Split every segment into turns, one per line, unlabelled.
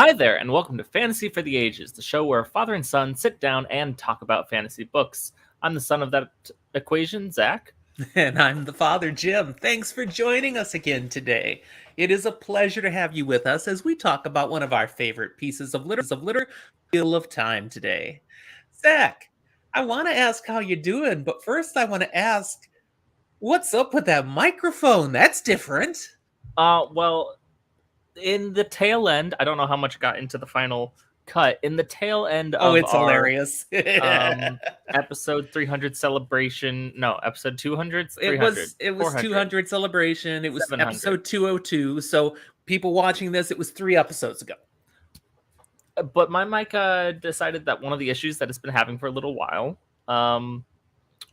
Hi there, and welcome to Fantasy for the Ages, the show where a father and son sit down and talk about fantasy books. I'm the son of that equation, Zach.
And I'm the father, Jim. Thanks for joining us again today. It is a pleasure to have you with us as we talk about one of our favorite pieces of literature, Wheel of Time today. Zach, I want to ask how you're doing, but first I want to ask, what's up with that microphone? That's different.
Well, in the tail end, I don't know how much got into the final cut. In the tail end
Oh,
of
it's
our
hilarious.
episode 300 celebration, no, episode 200,
It
300,
was 200 celebration. It was
700.
episode 202. So people watching this, it was 3 episodes ago.
But my mic decided that one of the issues that it's been having for a little while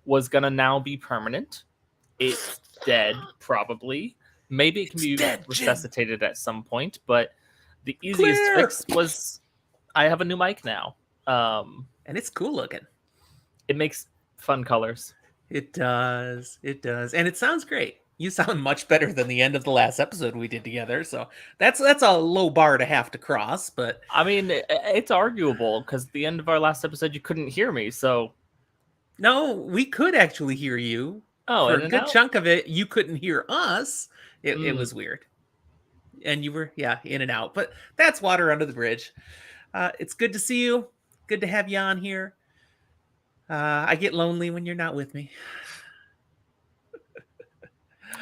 was gonna now be permanent. It's dead, probably. Maybe it can be resuscitated at some point, but the easiest fix was I have a new mic now.
And it's cool looking.
It makes fun colors.
It does. It does. And it sounds great. You sound much better than the end of the last episode we did together. So that's a low bar to have to cross, but
I mean, it's arguable because the end of our last episode you couldn't hear me, so
no, we could actually hear you.
Oh,
for a good chunk of it, you couldn't hear us. It was weird. And you were, in and out. But that's water under the bridge. It's good to see you. Good to have you on here. I get lonely when you're not with me.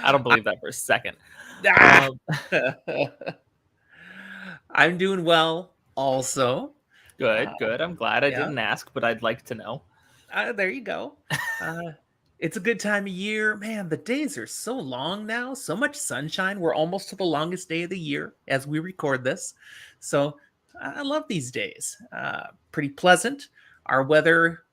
I don't believe that for a second.
I'm doing well also.
Good. I'm glad I didn't ask, but I'd like to know.
There you go. It's a good time of year. Man, the days are so long now. So much sunshine. We're almost to the longest day of the year as we record this. So I love these days. Pretty pleasant. Our weather,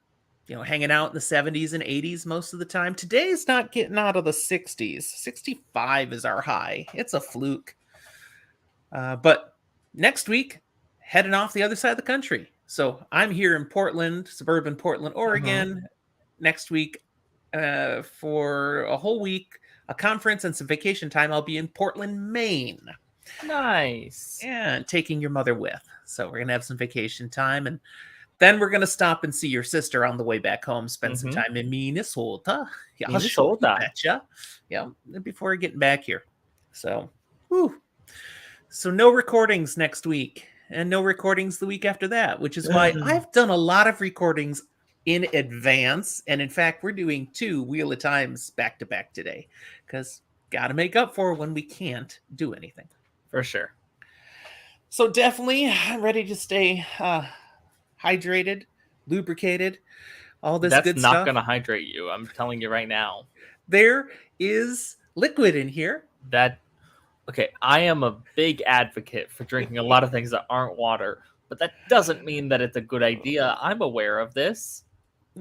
hanging out in the 70s and 80s most of the time. Today's not getting out of the 60s. 65 is our high. It's a fluke. But next week, heading off the other side of the country. So I'm here in Portland, suburban Portland, Oregon. Next week, for a whole week, a conference and some vacation time, I'll be in Portland, Maine.
Nice.
And taking your mother with. So we're going to have some vacation time. And then we're going to stop and see your sister on the way back home, spend some time in Minnesota.
Minnesota.
Yeah, before getting back here. So, So no recordings next week. And no recordings the week after that, which is why I've done a lot of recordings in advance. And in fact, we're doing 2 Wheel of Times back to back today because got to make up for when we can't do anything.
For sure.
So definitely I'm ready to stay hydrated, lubricated, all this good stuff.
That's not going to hydrate you. I'm telling you right now.
There is liquid in here.
Okay, I am a big advocate for drinking a lot of things that aren't water, but that doesn't mean that it's a good idea. I'm aware of this.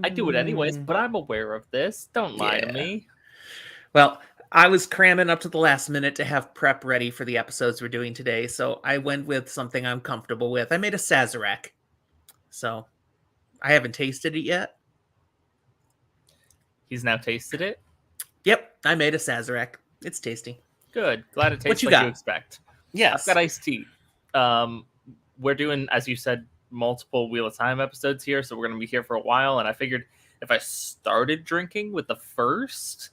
I do it anyways, but I'm aware of this. Don't lie to me.
Well, I was cramming up to the last minute to have prep ready for the episodes we're doing today, so I went with something I'm comfortable with. I made a Sazerac. So, I haven't tasted it yet.
He's now tasted it?
Yep, I made a Sazerac. It's tasty.
Good. Glad it tastes
you
like you expect.
Yes.
I've got iced tea. We're doing, as you said, multiple Wheel of Time episodes here, so we're going to be here for a while, and I figured if I started drinking with the first,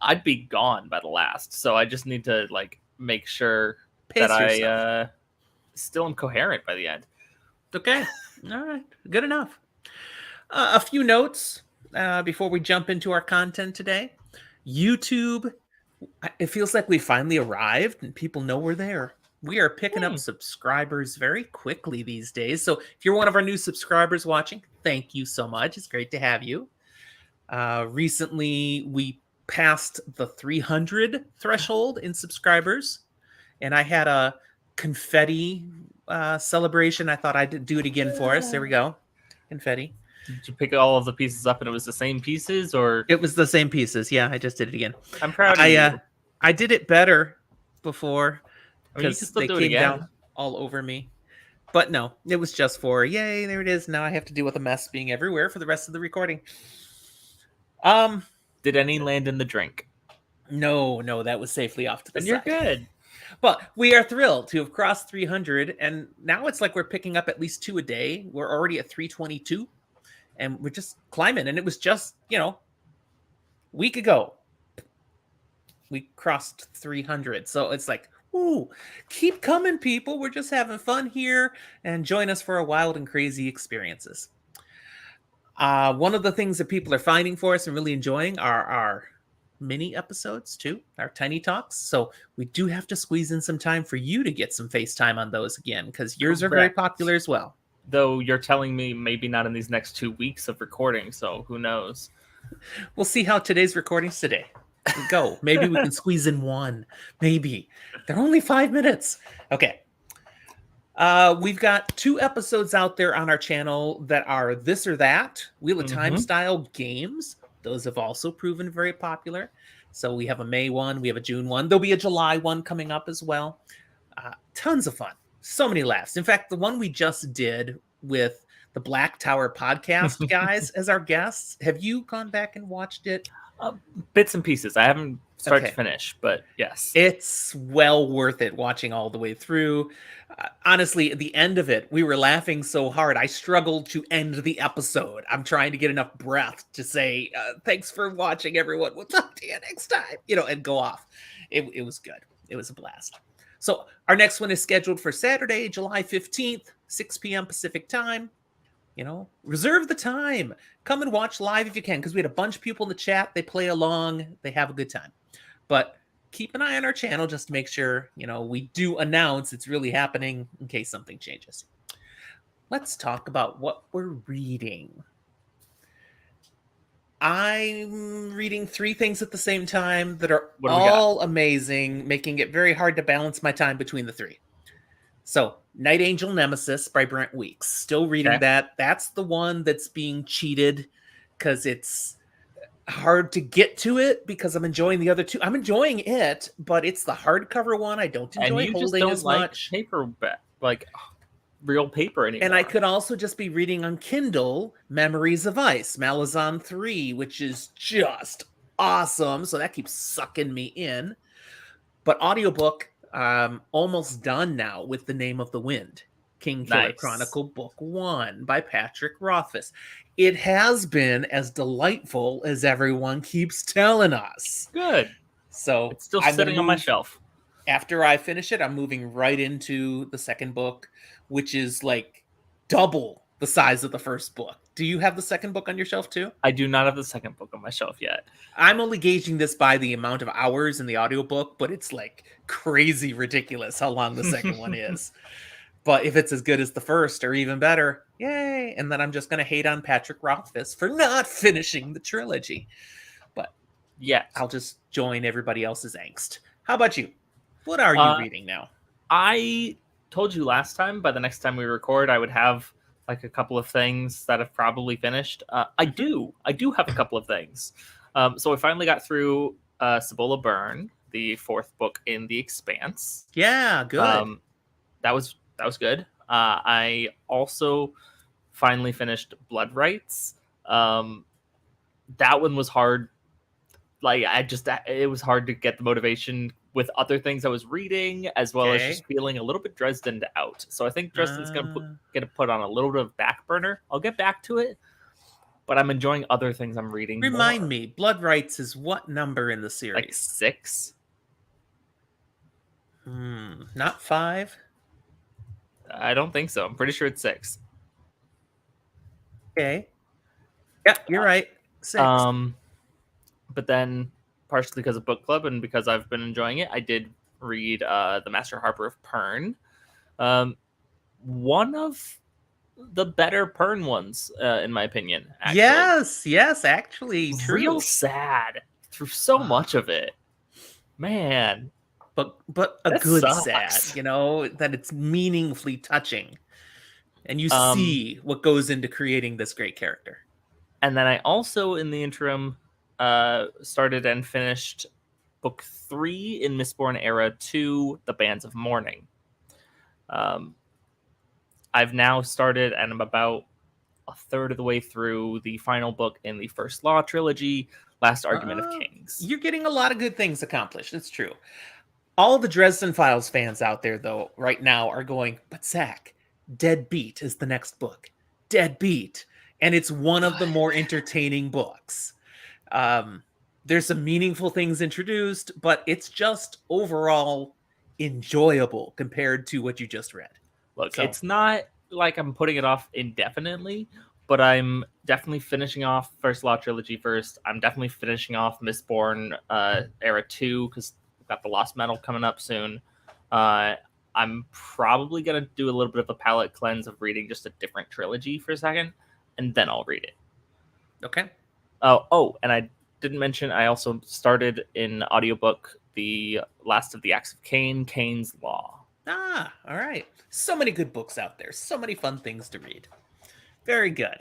I'd be gone by the last. So I just need to make sure that I still am coherent by the end.
Okay. All right. Good enough. A few notes before we jump into our content today. YouTube, it feels like we finally arrived and people know we're there. We are picking up subscribers very quickly these days. So if you're one of our new subscribers watching, thank you so much. It's great to have you. Recently, we passed the 300 threshold in subscribers, and I had a confetti celebration. I thought I'd do it again for us. There we go. Confetti.
Did you pick all of the pieces up and it was the same pieces, or?
It was the same pieces. Yeah, I just did it again.
I'm proud of you.
I did it better before
because
they came down all over me. But no, it was just for, yay, there it is. Now I have to deal with a mess being everywhere for the rest of the recording.
Did any land in the drink?
No, that was safely off to the side.
And you're good.
But we are thrilled to have crossed 300, and now it's like we're picking up at least 2 a day. We're already at 322, and we're just climbing. And it was just, a week ago we crossed 300. So it's like, ooh, keep coming, people. We're just having fun here, and join us for our wild and crazy experiences. One of the things that people are finding for us and really enjoying are our mini episodes too, our tiny talks. So we do have to squeeze in some time for you to get some FaceTime on those again, because yours are very popular as well.
Though you're telling me maybe not in these next 2 weeks of recording, so who knows?
We'll see how today's recordings today go. Maybe we can squeeze in one. Maybe. They're only 5 minutes. Okay. We've got 2 episodes out there on our channel that are this or that, Wheel of Time style games. Those have also proven very popular. So we have a May one, we have a June one. There'll be a July one coming up as well. Tons of fun. So many laughs. In fact, the one we just did with the Black Tower podcast guys as our guests, have you gone back and watched it?
Bits and pieces. I haven't started to finish, but yes.
It's well worth it watching all the way through. Honestly, at the end of it, we were laughing so hard, I struggled to end the episode. I'm trying to get enough breath to say, thanks for watching, everyone. We'll talk to you next time, and go off. It was good. It was a blast. So our next one is scheduled for Saturday, July 15th, 6 p.m. Pacific time. Reserve the time. Come and watch live if you can, because we had a bunch of people in the chat. They play along. They have a good time. But keep an eye on our channel just to make sure, we do announce it's really happening in case something changes. Let's talk about what we're reading. I'm reading 3 things at the same time that are all amazing, making it very hard to balance my time between the 3. So, Night Angel Nemesis by Brent Weeks. Still reading that. That's the one that's being cheated because it's hard to get to it because I'm enjoying the other 2. I'm enjoying it, but it's the hardcover one I don't enjoy holding as much.
Paperback, like real paper anymore.
And I could also just be reading on Kindle Memories of Ice, Malazan 3, which is just awesome. So that keeps sucking me in. But audiobook, almost done now with The Name of the Wind. Kingkiller Chronicle Book 1 by Patrick Rothfuss. It has been as delightful as everyone keeps telling us.
Good.
So
it's still sitting on my shelf.
After I finish it, I'm moving right into the second book, which is like double the size of the first book. Do you have the second book on your shelf too?
I do not have the second book on my shelf yet.
I'm only gauging this by the amount of hours in the audiobook, but it's like crazy ridiculous how long the second one is. But if it's as good as the first or even better, yay. And then I'm just going to hate on Patrick Rothfuss for not finishing the trilogy. But yeah, I'll just join everybody else's angst. How about you? What are you reading now?
I told you last time, by the next time we record, I would have like a couple of things that have probably finished. I do have a couple of things. So I finally got through Cibola Burn, the 4th book in The Expanse.
Yeah, good.
That was good. I also finally finished Blood Rights. That one was hard. Like it was hard to get the motivation with other things I was reading, as well as just feeling a little bit Dresdened out. So I think Dresden's gonna put on a little bit of back burner. I'll get back to it, but I'm enjoying other things I'm reading.
Remind me, Blood Rights is what number in the series?
Like 6.
Not 5.
I don't think so. I'm pretty sure it's 6.
Okay. Yeah, you're right. 6.
But then, partially because of book club and because I've been enjoying it, I did read The Master Harper of Pern. One of the better Pern ones, in my opinion. Actually.
Yes, actually, true.
Real sad through so much of it, man.
But a good sad, that it's meaningfully touching, and you see what goes into creating this great character.
And then I also, in the interim, started and finished book 3 in Mistborn Era 2, The Bands of Mourning. I've now started and I'm about a third of the way through the final book in the First Law trilogy, Last Argument of Kings.
You're getting a lot of good things accomplished. It's true. All the Dresden Files fans out there, though, right now are going, but Zach, Dead Beat is the next book. Dead Beat. And it's one of the more entertaining books. Um, there's some meaningful things introduced, but it's just overall enjoyable compared to what you just read.
Look,
So,
it's not like I'm putting it off indefinitely, but I'm definitely finishing off First Law Trilogy first. I'm definitely finishing off Mistborn Era 2 because we've got the Lost Metal coming up soon. I'm probably going to do a little bit of a palate cleanse of reading just a different trilogy for a second, and then I'll read it.
okay.
And I didn't mention I also started in audiobook The Last of the Acts of Cain, Cain's Law.
Ah, all right. So many good books out there. So many fun things to read. Very good.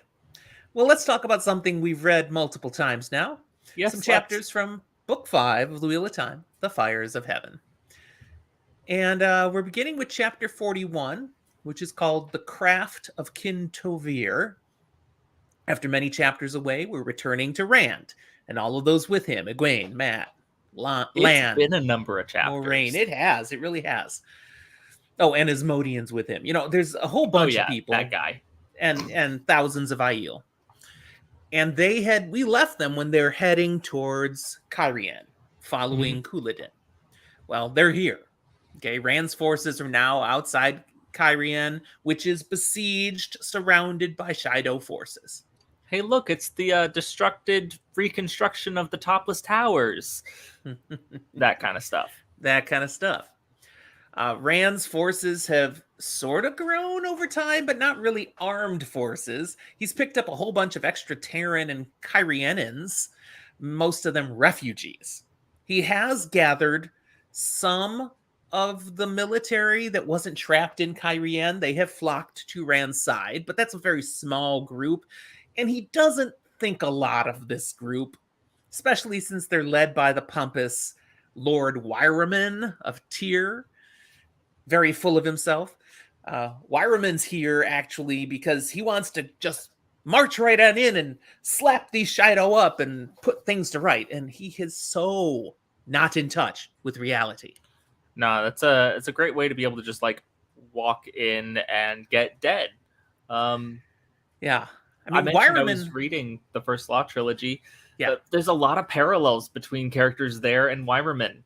Well, let's talk about something we've read multiple times now.
Yes,
Some
let's.
chapters from Book 5 of The Wheel of Time, The Fires of Heaven. And we're beginning with chapter 41, which is called The Craft of Kin Tovir. After many chapters away, we're returning to Rand and all of those with him, Egwene, Matt, Lan,
It's been a number of chapters.
Moraine. It has. It really has. Oh, and Asmodeans with him. You know, there's a whole bunch of people.
That guy.
And thousands of Aiel. And we left them when they're heading towards Cairhien, following Couladin. Well, they're here. Okay, Rand's forces are now outside Cairhien, which is besieged, surrounded by Shaido forces.
Hey, look, it's the destructed reconstruction of the topless towers. That kind of stuff.
That kind of stuff. Rand's forces have sort of grown over time, but not really armed forces. He's picked up a whole bunch of extra Terran and Cairhienans, most of them refugees. He has gathered some of the military that wasn't trapped in Cairhien. They have flocked to Rand's side, but that's a very small group. And he doesn't think a lot of this group, especially since they're led by the pompous Lord Wyraman of Tyr, very full of himself. Wyraman's here actually because he wants to just march right on in and slap these Shaido up and put things to right. And he is so not in touch with reality.
No, it's a great way to be able to just like walk in and get dead.
Yeah.
I mentioned I was reading the First Law trilogy.
Yeah.
There's a lot of parallels between characters there and Wyraman.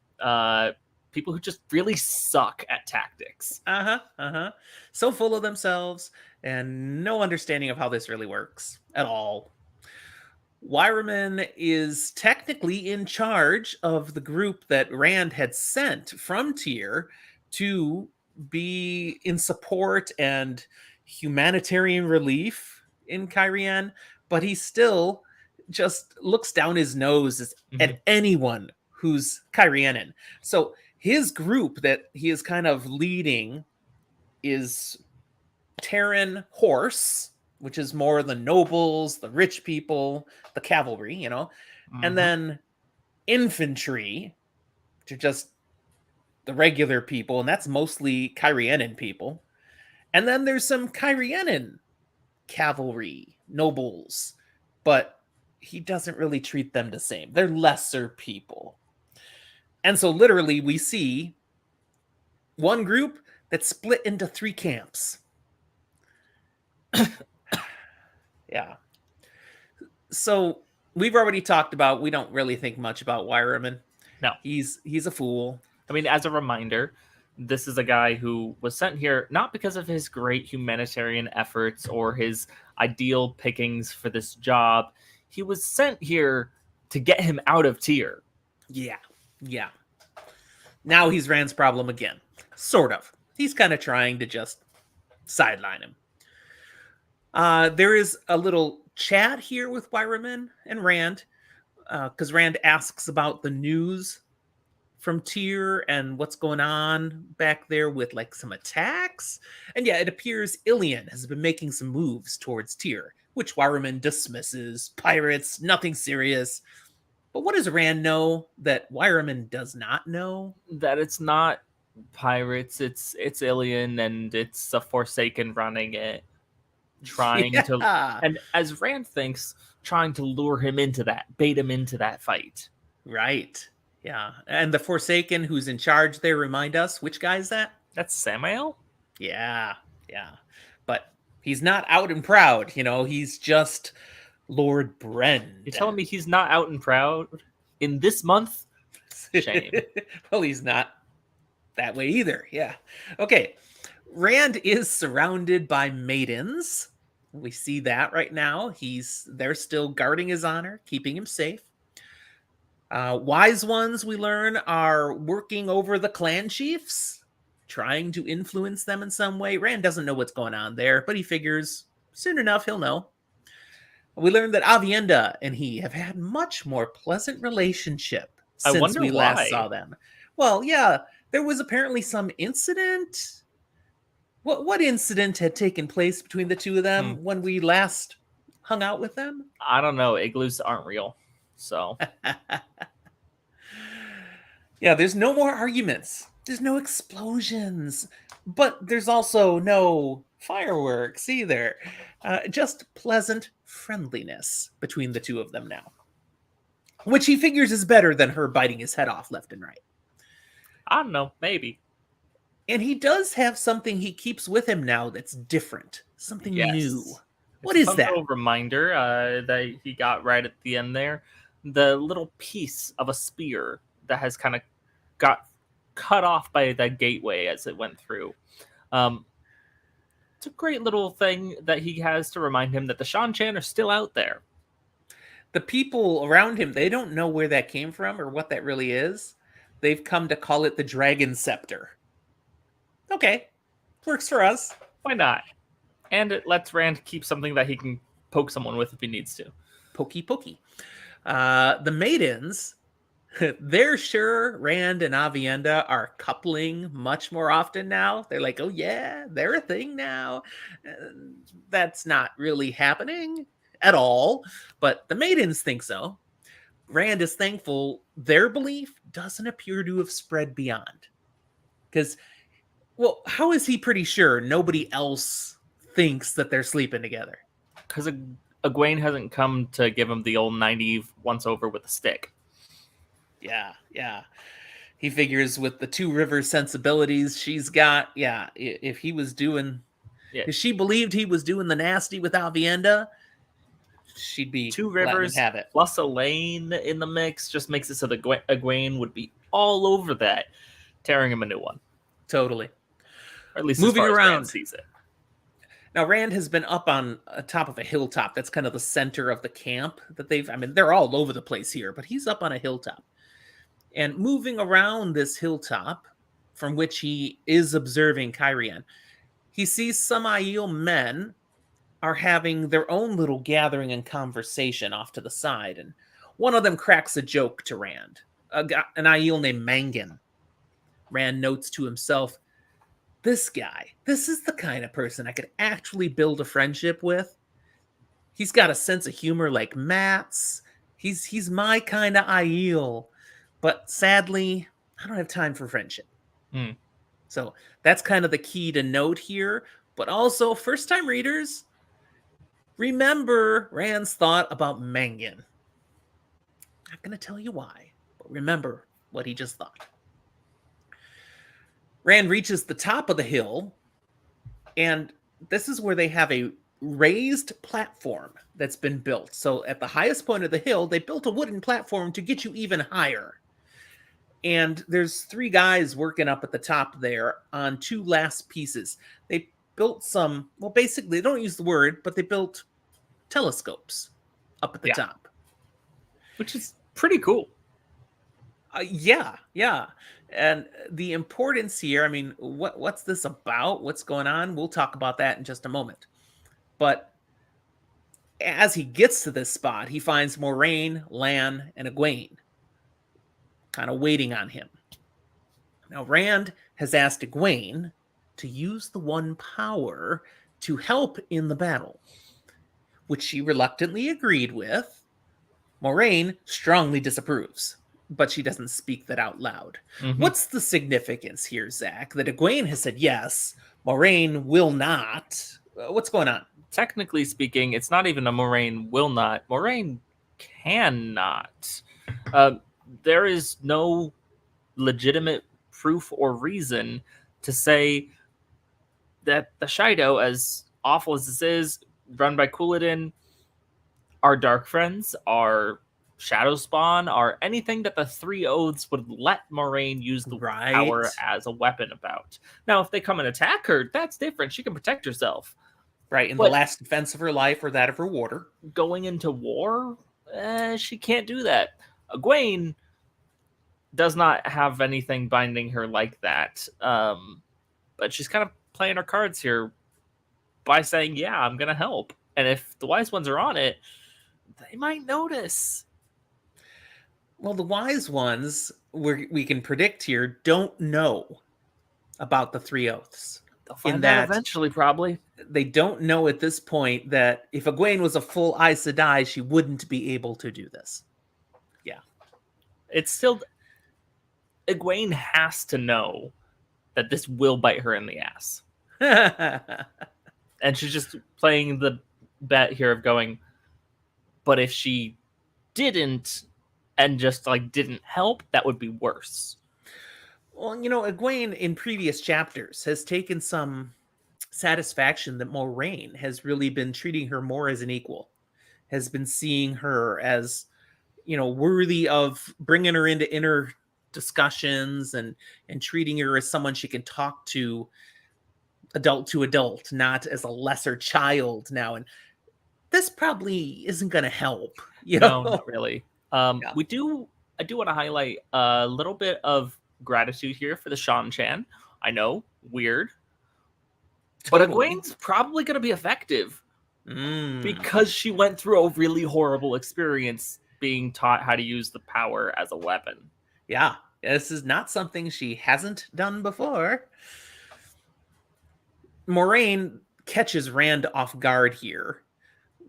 People who just really suck at tactics.
So full of themselves and no understanding of how this really works at all. Wyraman is technically in charge of the group that Rand had sent from Tyr to be in support and humanitarian relief in Cairhien, but he still just looks down his nose at anyone who's Cairhienan. So his group that he is kind of leading is Terran Horse, which is more the nobles, the rich people, the cavalry, you know, and then infantry, which are just the regular people, and that's mostly Cairhienan people. And then there's some Cairhienan cavalry, nobles, but he doesn't really treat them the same. They're lesser people. And so literally we see one group that's split into 3 camps. Yeah. So we've already talked about, we don't really think much about Wyraman.
No.
He's a fool.
I mean, as a reminder, this is a guy who was sent here not because of his great humanitarian efforts or his ideal pickings for this job. He was sent here to get him out of Tyr.
Yeah. Now he's Rand's problem again. Sort of. He's kind of trying to just sideline him. There is a little chat here with Wyraman and Rand, because Rand asks about the news from Tyr and what's going on back there with like some attacks. And yeah, it appears Ilian has been making some moves towards Tyr, which Wyraman dismisses. Pirates, nothing serious. But what does Rand know that Wyraman does not know?
That it's not pirates, it's Ilian, and it's a Forsaken running it. Trying to, and as Rand thinks, trying to lure him into that, bait him into that fight.
Right. Yeah. And the Forsaken who's in charge there, remind us, which guy is that?
That's Samael?
Yeah. Yeah. But he's not out and proud, he's just Lord
You're
Brend.
telling me he's not out and proud in this month? Shame.
Well, he's not that way either. Yeah. Okay. Rand is surrounded by maidens. We see that right now. They're still guarding his honor, keeping him safe. Wise ones, we learn, are working over the clan chiefs, trying to influence them in some way. Rand doesn't know what's going on there, but he figures soon enough he'll know. We learn that Avienda and he have had much more pleasant relationship
I
since
wonder
we last saw
why.
them. Well, yeah, there was apparently some incident. What incident had taken place between the two of them when we last hung out with them?
I don't know. Igloos aren't real. So
Yeah, there's no more arguments. There's no explosions. But there's also no fireworks either. Just pleasant friendliness between the two of them now. Which he figures is better than her biting his head off left and right.
I don't know. Maybe.
And he does have something he keeps with him now that's different. Something new. What
It's
is
a
that?
little reminder that he got right at the end there. The little piece of a spear that has kind of got cut off by that gateway as it went through. It's a great little thing that he has to remind him that the Shan-Chan are still out there.
The people around him, they don't know where that came from or what that really is. They've come to call it the Dragon Scepter. Okay, works for us.
Why not? And it lets Rand keep something that he can poke someone with if he needs to.
Pokey pokey. The maidens, they're sure Rand and Avienda are coupling much more often now. They're like, oh yeah, they're a thing now. That's not really happening at all, but the maidens think so. Rand is thankful their belief doesn't appear to have spread beyond. Because, well, how is he pretty sure nobody else thinks that they're sleeping together?
Because Egwene hasn't come to give him the old 90 once over with a stick.
Yeah. He figures with the Two Rivers sensibilities she's got, if he was doing... Yeah. If she believed he was doing the nasty with Avienda, she'd be
Two Rivers
have it.
Plus Elaine in the mix just makes it so that Egwene would be all over that, tearing him a new one.
Totally.
Or at least
moving
as far
around.
As Rand sees it.
Now, Rand has been up on top of a hilltop. That's kind of the center of the camp that they're all over the place here, but he's up on a hilltop. And moving around this hilltop, from which he is observing Cairhien, he sees some Aiel men are having their own little gathering and conversation off to the side. And one of them cracks a joke to Rand, an Aiel named Mangan. Rand notes to himself, this guy, this is the kind of person I could actually build a friendship with. He's got a sense of humor like Matt's. He's my kind of Aiel. But sadly, I don't have time for friendship. So that's kind of the key to note here. But also, first-time readers, remember Rand's thought about Mangan. Not going to tell you why, but remember what he just thought. Rand reaches the top of the hill, and this is where they have a raised platform that's been built. So at the highest point of the hill, they built a wooden platform to get you even higher. And there's three guys working up at the top there on two last pieces. They built some, well, basically, they don't use the word, but they built telescopes up at the top.
Which is pretty cool.
Yeah. And the importance here, I mean, what's this about? What's going on? We'll talk about that in just a moment. But as he gets to this spot, he finds Moiraine, Lan, and Egwene kind of waiting on him. Now, Rand has asked Egwene to use the One Power to help in the battle, which she reluctantly agreed with. Moiraine strongly disapproves, but she doesn't speak that out loud. What's the significance here, Zach, that Egwene has said yes, Moiraine will not? What's going on?
Technically speaking, it's not even a Moiraine will not. Moiraine cannot. there is no legitimate proof or reason to say that the Shaido, as awful as this is, run by Couladin, our Dark Friends, our Shadow Spawn, are anything that the Three Oaths would let Moraine use the
Right.
power as a weapon about. Now, if they come and attack her, that's different. She can protect herself.
Right. In the
But
last defense of her life or that of her warder.
going into war, she can't do that. Egwene does not have anything binding her like that. But she's kind of playing her cards here by saying, yeah, I'm going to help. And if the Wise Ones are on it, they might notice.
Well, the wise ones, we can predict here, don't know about the Three Oaths.
They'll
In
find out
that
eventually, probably.
they don't know at this point that if Egwene was a full Aes Sedai, she wouldn't be able to do this. Yeah.
It's still... Egwene has to know that this will bite her in the ass. And she's just playing the bet here of going, but if she didn't and just like didn't help, that would be worse.
Well, Egwene in previous chapters has taken some satisfaction that Moraine has really been treating her more as an equal, has been seeing her as, worthy of bringing her into inner discussions and treating her as someone she can talk to adult, not as a lesser child now. And this probably isn't going to help.
No, not really.
Yeah.
I do want to highlight a little bit of gratitude here for the Shan-Chan. I know, weird. Totally. But Egwene's probably going to be effective because she went through a really horrible experience being taught how to use the power as a weapon.
Yeah, this is not something she hasn't done before. Moraine catches Rand off guard here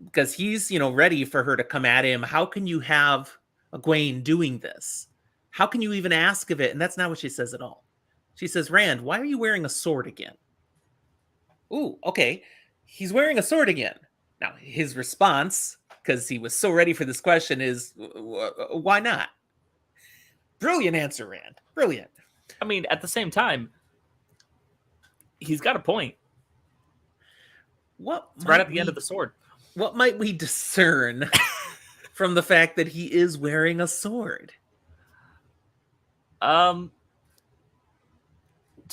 because he's, ready for her to come at him. How can you have Egwene doing this? How can you even ask of it? And that's not what she says at all. She says, Rand, why are you wearing a sword again? Ooh, okay. He's wearing a sword again. Now, his response, because he was so ready for this question, is, why not? Brilliant answer, Rand. Brilliant.
I mean, at the same time, he's got a point. It's right at the end of the sword.
What might we discern from the fact that he is wearing a sword?
To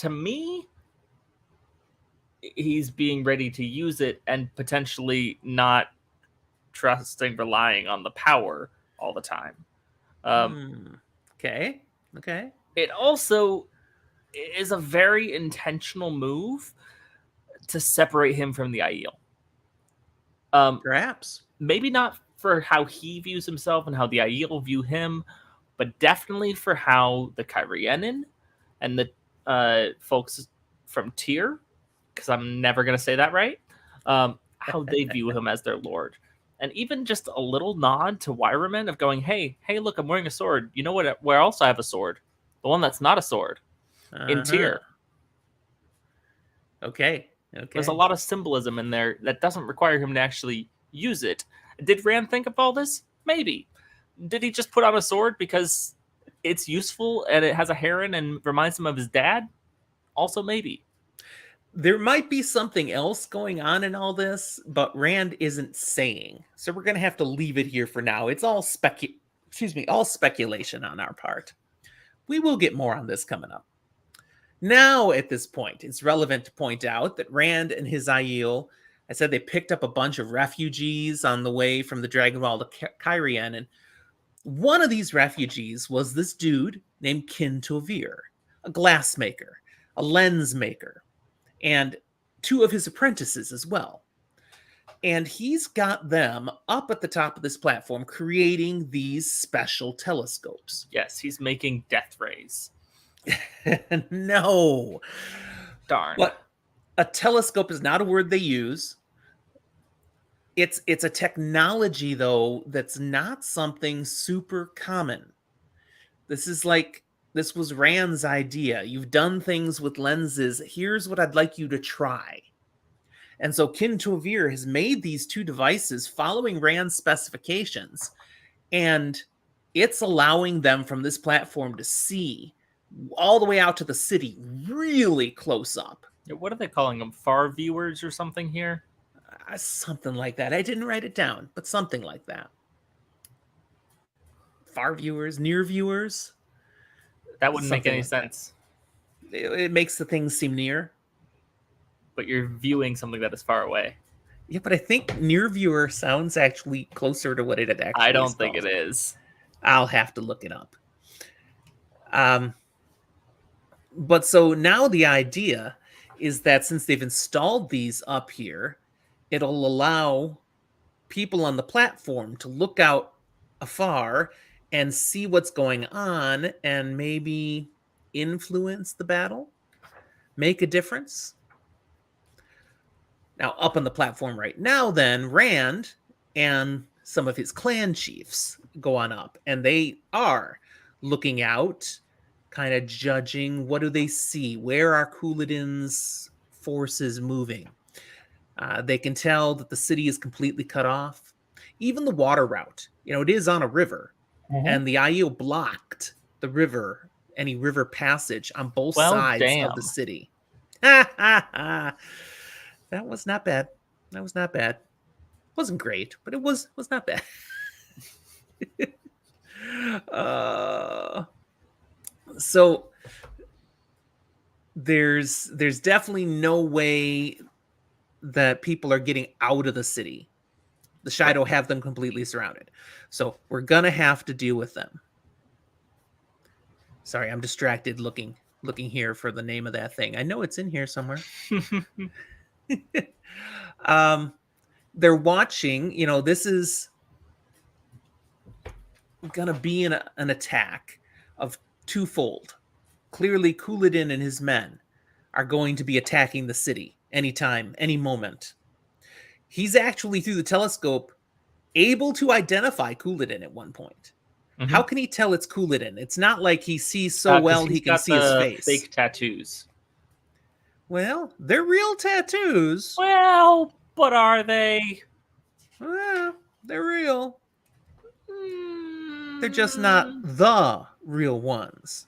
me, he's being ready to use it and potentially not relying on the power all the time.
Okay.
It also is a very intentional move to separate him from the Aiel.
Perhaps.
Maybe not for how he views himself and how the Aiel view him, but definitely for how the Cairhien and the folks from Tyr, because I'm never going to say that right, how they view him as their lord. And even just a little nod to Wyraman of going, hey, look, I'm wearing a sword. You know what? Where else I have a sword? The one that's not a sword. In Tyr.
Okay.
There's a lot of symbolism in there that doesn't require him to actually use it. Did Rand think of all this? Maybe. Did he just put on a sword because it's useful and it has a heron and reminds him of his dad? Also, maybe.
There might be something else going on in all this, but Rand isn't saying. So we're going to have to leave it here for now. It's all speculation on our part. We will get more on this coming up. Now, at this point, it's relevant to point out that Rand and his Aiel, I said they picked up a bunch of refugees on the way from the Dragonwall to Cairhien, and one of these refugees was this dude named Kin Tovir, a glassmaker, a lens maker, and two of his apprentices as well. And he's got them up at the top of this platform creating these special telescopes.
Yes, he's making death rays.
No.
Darn.
But a telescope is not a word they use. It's a technology, though, that's not something super common. This was Rand's idea. You've done things with lenses. Here's what I'd like you to try. And so Kin Tovir has made these two devices following Rand's specifications. And It's allowing them from this platform to see all the way out to the city really close up.
What are they calling them? Far viewers or something here?
Something like that. I didn't write it down, but something like that. Far viewers, near viewers.
That wouldn't make
Something
any
like that.
sense.
It makes the things seem near.
But you're viewing something that is far away.
Yeah, but I think near viewer sounds actually closer to what it actually is.
I don't think it is.
I'll have to look it up. But so now the idea is that since they've installed these up here, it'll allow people on the platform to look out afar and see what's going on and maybe influence the battle, make a difference. Now, up on the platform right now, then, Rand and some of his clan chiefs go on up, and they are looking out, kind of judging what do they see? Where are Couladin's forces moving? They can tell that the city is completely cut off. Even the water route, it is on a river, and the Aiel blocked the river, any river passage on both sides of the city. That was not bad. Wasn't great, but it was not bad. So there's definitely no way that people are getting out of the city. The Shaido have them completely surrounded. So we're gonna have to deal with them. Sorry, I'm distracted looking here for the name of that thing. I know it's in here somewhere. They're watching, this is gonna be an attack of twofold. Clearly, Couladin and his men are going to be attacking the city anytime, any moment. He's actually, through the telescope, able to identify Couladin at one point. Mm-hmm. How can he tell it's Couladin? It's not like he sees so well he can see his face.
Fake tattoos.
Well, they're real tattoos.
Well, but are they?
Well, they're real. They're just not the real ones.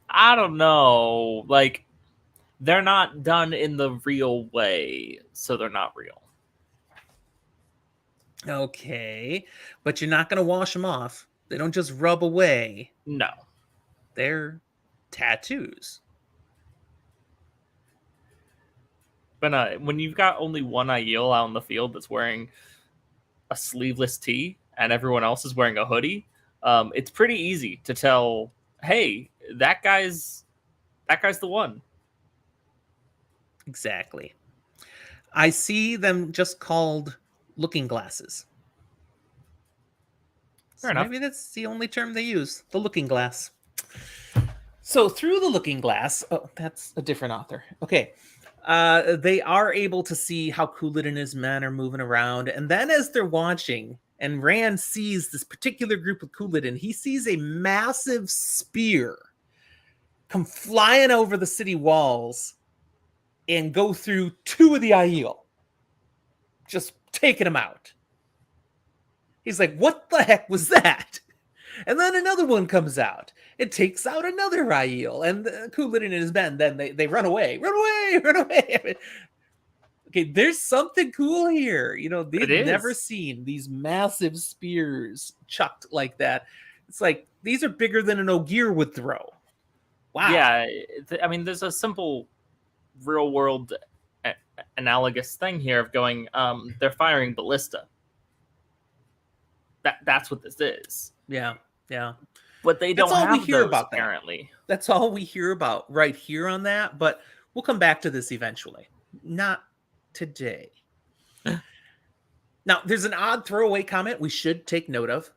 I don't know. Like, they're not done in the real way, so they're not real.
Okay, but you're not going to wash them off. They don't just rub away.
No.
They're tattoos.
But when you've got only one Aiel out in the field that's wearing a sleeveless tee and everyone else is wearing a hoodie, it's pretty easy to tell, hey, that guy's the one.
Exactly. I see them just called looking glasses.
Fair enough.
Maybe that's the only term they use, the looking glass. So through the looking glass, that's a different author. Okay. They are able to see how Couladin and his men are moving around. And then as they're watching, and Rand sees this particular group of Couladin, he sees a massive spear come flying over the city walls and go through two of the Aiel. Just taking them out. He's like, what the heck was that? And then another one comes out. It takes out another Aiel. And Couladin and his men, then they run away. Run away! Run away! Okay, there's something cool here. They've never seen these massive spears chucked like that. It's like, these are bigger than an Ogier would throw. Wow.
Yeah, I mean, there's a simple real-world analogous thing here of going, they're firing ballista. That's what this is.
Yeah.
But they don't have
we hear
those,
about
apparently.
That's all we hear about right here on that, but we'll come back to this eventually. Not today. Now, there's an odd throwaway comment we should take note of.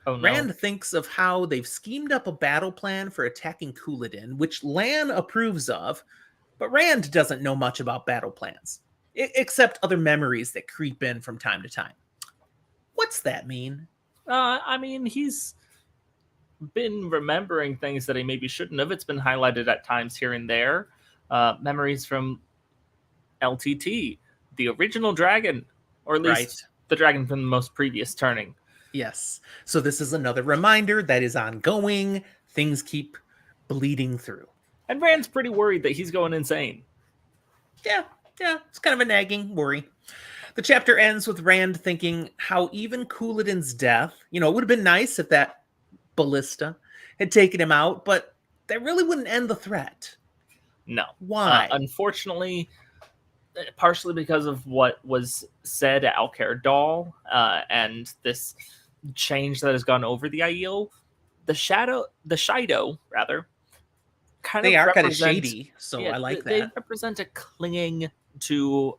Oh, no.
Rand thinks of how they've schemed up a battle plan for attacking Couladin, which Lan approves of, but Rand doesn't know much about battle plans, except other memories that creep in from time to time. What's that mean?
I mean, he's been remembering things that he maybe shouldn't have. It's been highlighted at times here and there. Memories from LTT, the original dragon, or at least the dragon from the most previous turning.
Yes. So this is another reminder that is ongoing. Things keep bleeding through.
And Rand's pretty worried that he's going insane.
Yeah, yeah, it's kind of a nagging worry. The chapter ends with Rand thinking how even Couladin's death, it would have been nice if that ballista had taken him out, but that really wouldn't end the threat.
No.
Why?
Unfortunately, partially because of what was said at Alcair and this change that has gone over the Aiel, the Shaido, rather, kind
They
of
are kind of
represent,
shady, so
yeah,
I like
they
that.
represent a clinging to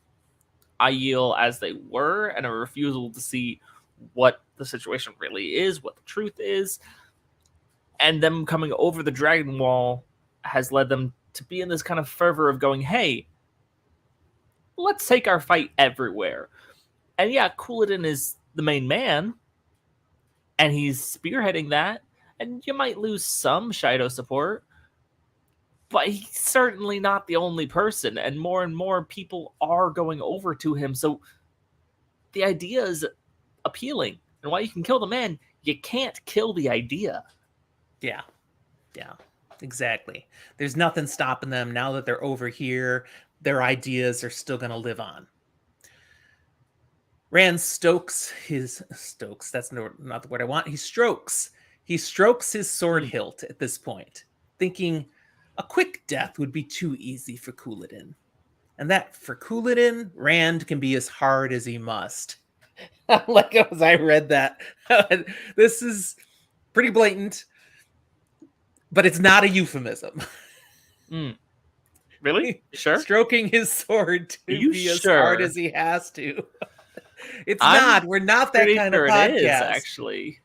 Aiel as they were and a refusal to see what the situation really is, what the truth is. And them coming over the Dragon Wall has led them to be in this kind of fervor of going, hey, let's take our fight everywhere. And yeah, Couladin is the main man, and he's spearheading that. And you might lose some Shaido support, but he's certainly not the only person. And more people are going over to him. So the idea is appealing. And while you can kill the man, you can't kill the idea.
Yeah, yeah, exactly. There's nothing stopping them now that they're over here. Their ideas are still going to live on. Rand stokes, that's not the word I want. He strokes his sword hilt at this point, thinking a quick death would be too easy for Couladin. And that for Couladin, Rand can be as hard as he must. Like as I read that. This is pretty blatant, but it's not a euphemism.
Really? Sure?
Stroking his sword to be as hard as he has to. We're not that kind of podcast.
It is, actually.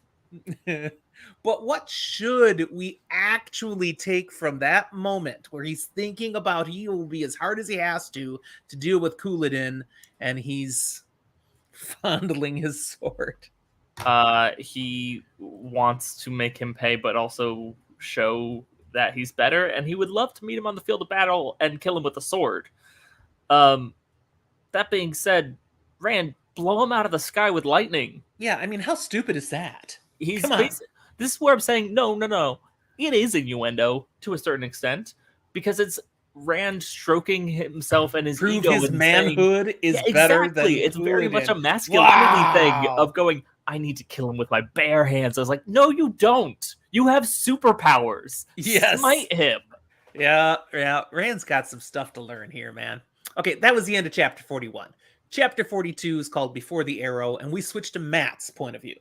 But what should we actually take from that moment where he's thinking about he will be as hard as he has to deal with Couladin, and he's fondling his sword?
He wants to make him pay, but also show that he's better, and he would love to meet him on the field of battle and kill him with a sword. That being said, Rand, blow him out of the sky with lightning.
Yeah, I mean, how stupid is that?
Come on. This is where I'm saying, no. It is innuendo to a certain extent, because it's Rand stroking himself and his ego.
His manhood is better than
it's very much a masculinity thing of going, I need to kill him with my bare hands. I was like, no, you don't. You have superpowers.
Yes.
Smite him.
Yeah. Rand's got some stuff to learn here, man. Okay, that was the end of chapter 41. Chapter 42 is called Before the Arrow, and we switch to Matt's point of view.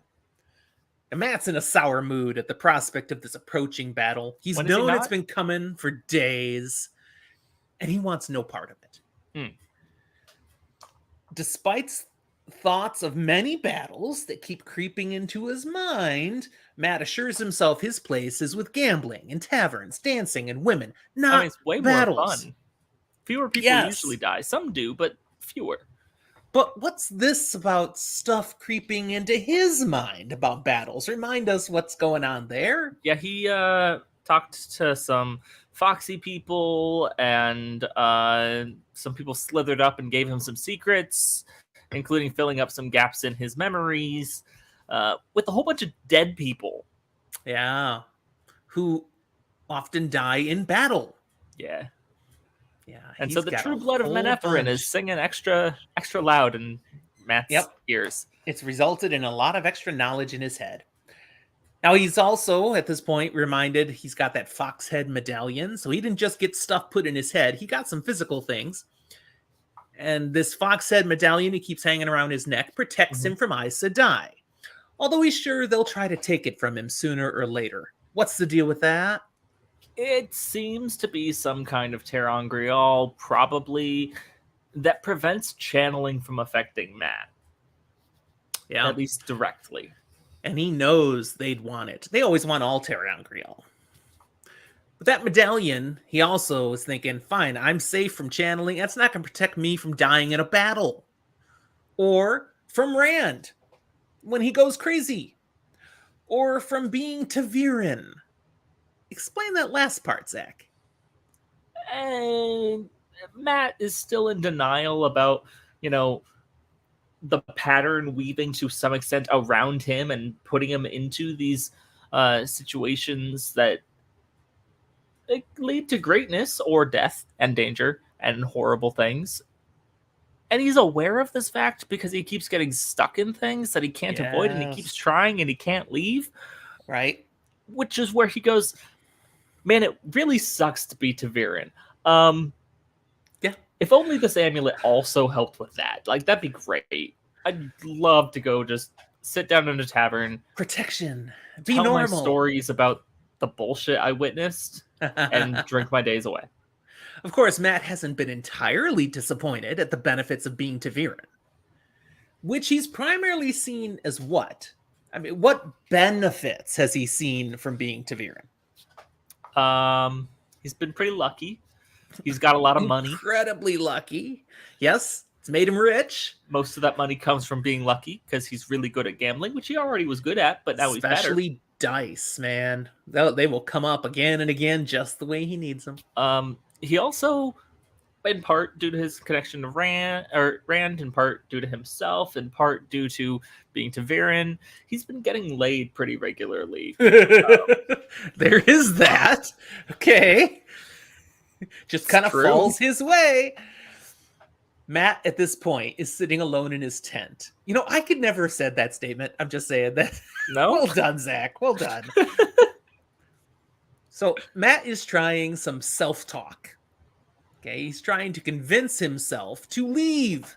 And Matt's in a sour mood at the prospect of this approaching battle. He's known it's been coming for days, and he wants no part of it. Despite thoughts of many battles that keep creeping into his mind, Matt assures himself his place is with gambling and taverns, dancing and women, not
it's way
battles.
More fun. Fewer people usually die. Some do, but fewer.
But what's this about stuff creeping into his mind about battles? Remind us what's going on there.
Yeah, he talked to some foxy people, and some people slithered up and gave him some secrets, including filling up some gaps in his memories, with a whole bunch of dead people.
Yeah, who often die in battle.
Yeah.
Yeah,
and so the true blood of Menepharin is singing extra loud in Matt's ears.
It's resulted in a lot of extra knowledge in his head. Now he's also, at this point, reminded he's got that fox head medallion, so he didn't just get stuff put in his head, he got some physical things. And this fox head medallion he keeps hanging around his neck protects him from Aes Sedai. Although he's sure they'll try to take it from him sooner or later. What's the deal with that?
It seems to be some kind of ter'angreal, probably, that prevents channeling from affecting Matt.
Yeah.
At least directly.
And he knows they'd want it. They always want all ter'angreal. With that medallion, he also is thinking, fine, I'm safe from channeling. That's not going to protect me from dying in a battle. Or from Rand when he goes crazy. Or from being ta'veren. Explain that last part, Zach.
And Matt is still in denial about, the pattern weaving to some extent around him and putting him into these situations that lead to greatness or death and danger and horrible things. And he's aware of this fact because he keeps getting stuck in things that he can't avoid, and he keeps
Yes.
trying and he can't leave.
Right.
Which is where he goes, man, it really sucks to be Taviran.
Yeah.
If only this amulet also helped with that. Like, that'd be great. I'd love to go just sit down in a tavern,
Protection. Be
tell my
normal.
stories about the bullshit I witnessed, and drink my days away.
Of course, Matt hasn't been entirely disappointed at the benefits of being Taviran, which he's primarily seen as what? I mean, what benefits has he seen from being Taviran?
He's been pretty lucky. He's got a lot of money.
Incredibly lucky. Yes, it's made him rich.
Most of that money comes from being lucky because he's really good at gambling, which he already was good at, but now he's better.
Especially dice, man. They will come up again and again just the way he needs them.
He also, in part due to his connection to Rand, in part due to himself, in part due to being Taviran, he's been getting laid pretty regularly.
There is that. Okay. Just kind of falls his way. Matt, at this point, is sitting alone in his tent. You know, I could never have said that statement. I'm just saying that.
No?
Well done, Zach. Well done. So Matt is trying some self-talk. Okay, he's trying to convince himself to leave.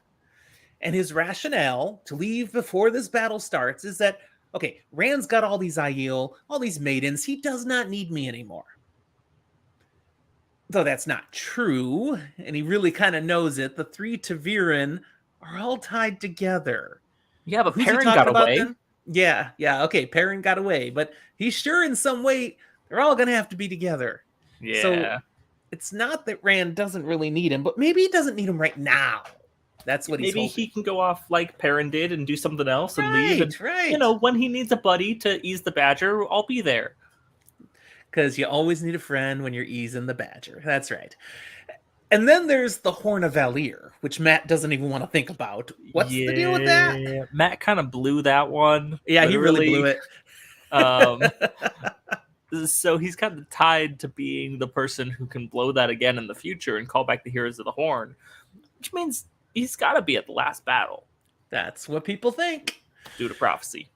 And his rationale to leave before this battle starts is that, okay, Rand's got all these Aiel, all these maidens. He does not need me anymore. Though that's not true, and he really kind of knows it. The three Taviran are all tied together.
Yeah, but Perrin got away.
Yeah, okay, Perrin got away, but he's sure in some way they're all going to have to be together.
Yeah.
So it's not that Rand doesn't really need him, but maybe he doesn't need him right now. That's what he's hoping.
Maybe he can go off like Perrin did and do something else and leave. And,
right.
You know, when he needs a buddy to ease the badger, I'll be there.
Because you always need a friend when you're easing the badger. That's right. And then there's the Horn of Valir, which Matt doesn't even want to think about. What's the deal with that?
Matt kind of blew that one.
Yeah, he really blew it.
So he's kind of tied to being the person who can blow that again in the future and call back the Heroes of the Horn, which means he's got to be at the last battle.
That's what people think.
Due to prophecy.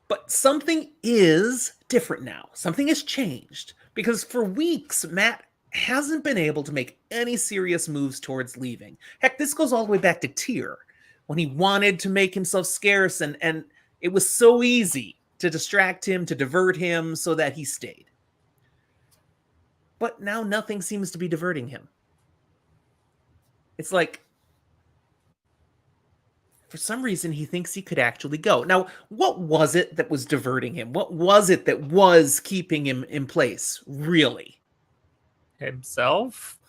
But something is different now. Something has changed. Because for weeks, Matt hasn't been able to make any serious moves towards leaving. Heck, this goes all the way back to Tyr, when he wanted to make himself scarce, and it was so easy to distract him, to divert him, so that he stayed. But now nothing seems to be diverting him. It's like, for some reason, he thinks he could actually go. Now, what was it that was diverting him? What was it that was keeping him in place, really?
Himself?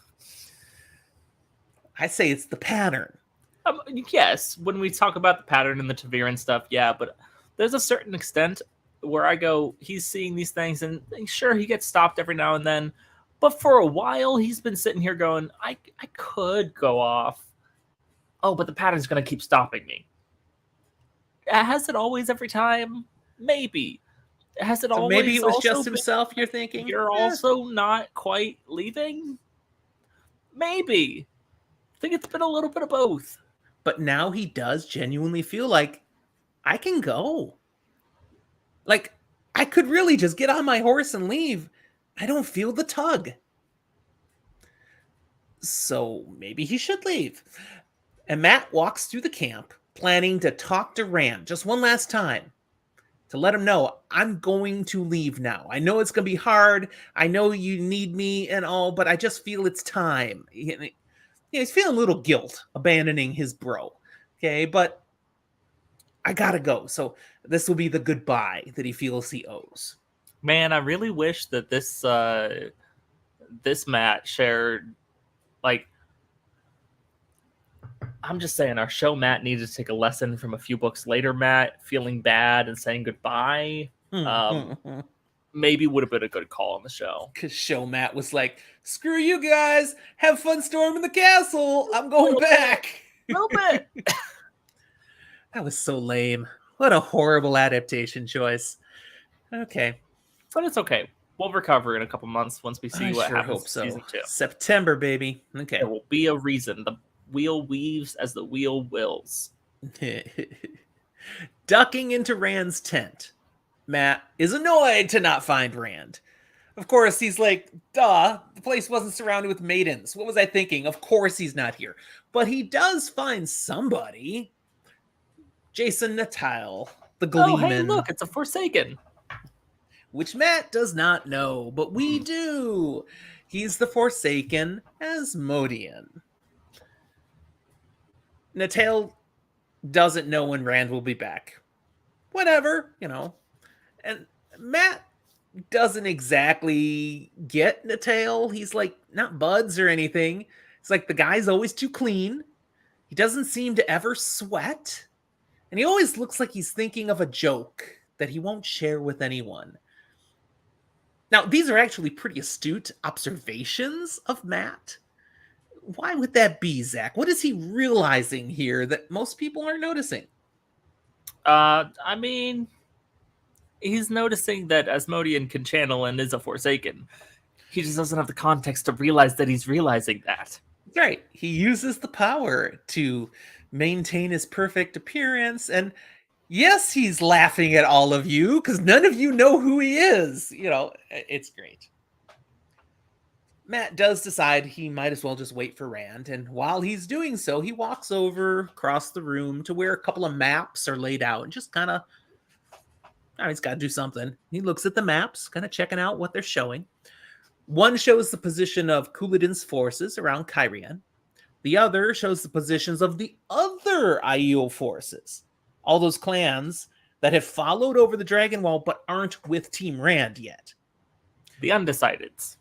I say it's the pattern.
Yes, when we talk about the pattern and the Taviran stuff, yeah, but there's a certain extent where I go, he's seeing these things, and sure, he gets stopped every now and then, but for a while, he's been sitting here going, I could go off. Oh, but the pattern's going to keep stopping me. Has it always every time? Maybe. Has it always?
Maybe it was just himself, you're thinking?
You're also not quite leaving? Maybe. I think it's been a little bit of both.
But now he does genuinely feel like, I can go. Like, I could really just get on my horse and leave. I don't feel the tug. So maybe he should leave. And Matt walks through the camp, planning to talk to Rand just one last time to let him know, I'm going to leave now. I know it's going to be hard. I know you need me and all, but I just feel it's time. He's feeling a little guilt abandoning his bro. Okay, but I got to go. So this will be the goodbye that he feels he owes.
Man, I really wish that this Matt shared, like, I'm just saying, our show Matt needed to take a lesson from a few books later. Matt feeling bad and saying goodbye, maybe would have been a good call on the show.
Because show Matt was like, "Screw you guys, have fun storming the castle. I'm going back."
A little bit.
That was so lame. What a horrible adaptation choice. Okay.
But it's okay. We'll recover in a couple months once we
I
see what
sure
happens
hope
in
so.
season 2.
September, baby. Okay.
There will be a reason. The wheel weaves as the wheel wills.
Ducking into Rand's tent. Matt is annoyed to not find Rand. Of course, he's like, duh, the place wasn't surrounded with maidens. What was I thinking? Of course he's not here. But he does find somebody. Jason Natal, the
Oh, hey,
Gleeman,
look, it's a Forsaken.
which Matt does not know, but we do. He's the Forsaken Asmodean. Natal doesn't know when Rand will be back. Whatever, you know. And Matt doesn't exactly get Natal. He's like not buds or anything. It's like the guy's always too clean. He doesn't seem to ever sweat. And he always looks like he's thinking of a joke that he won't share with anyone. Now, these are actually pretty astute observations of Matt. Why would that be, Zach? What is he realizing here that most people aren't noticing?
I mean, he's noticing that Asmodean can channel and is a Forsaken. He just doesn't have the context to realize that he's realizing that.
Right. He uses the power to maintain his perfect appearance. And yes, he's laughing at all of you because none of you know who he is. You know, it's great. Matt does decide he might as well just wait for Rand. And while he's doing so, he walks over across the room to where a couple of maps are laid out and just kind of, he's got to do something. He looks at the maps, kind of checking out what they're showing. One shows the position of Couladin's forces around Cairhien. The other shows the positions of the other Aiel forces. All those clans that have followed over the Dragon Wall but aren't with Team Rand yet.
The Undecideds.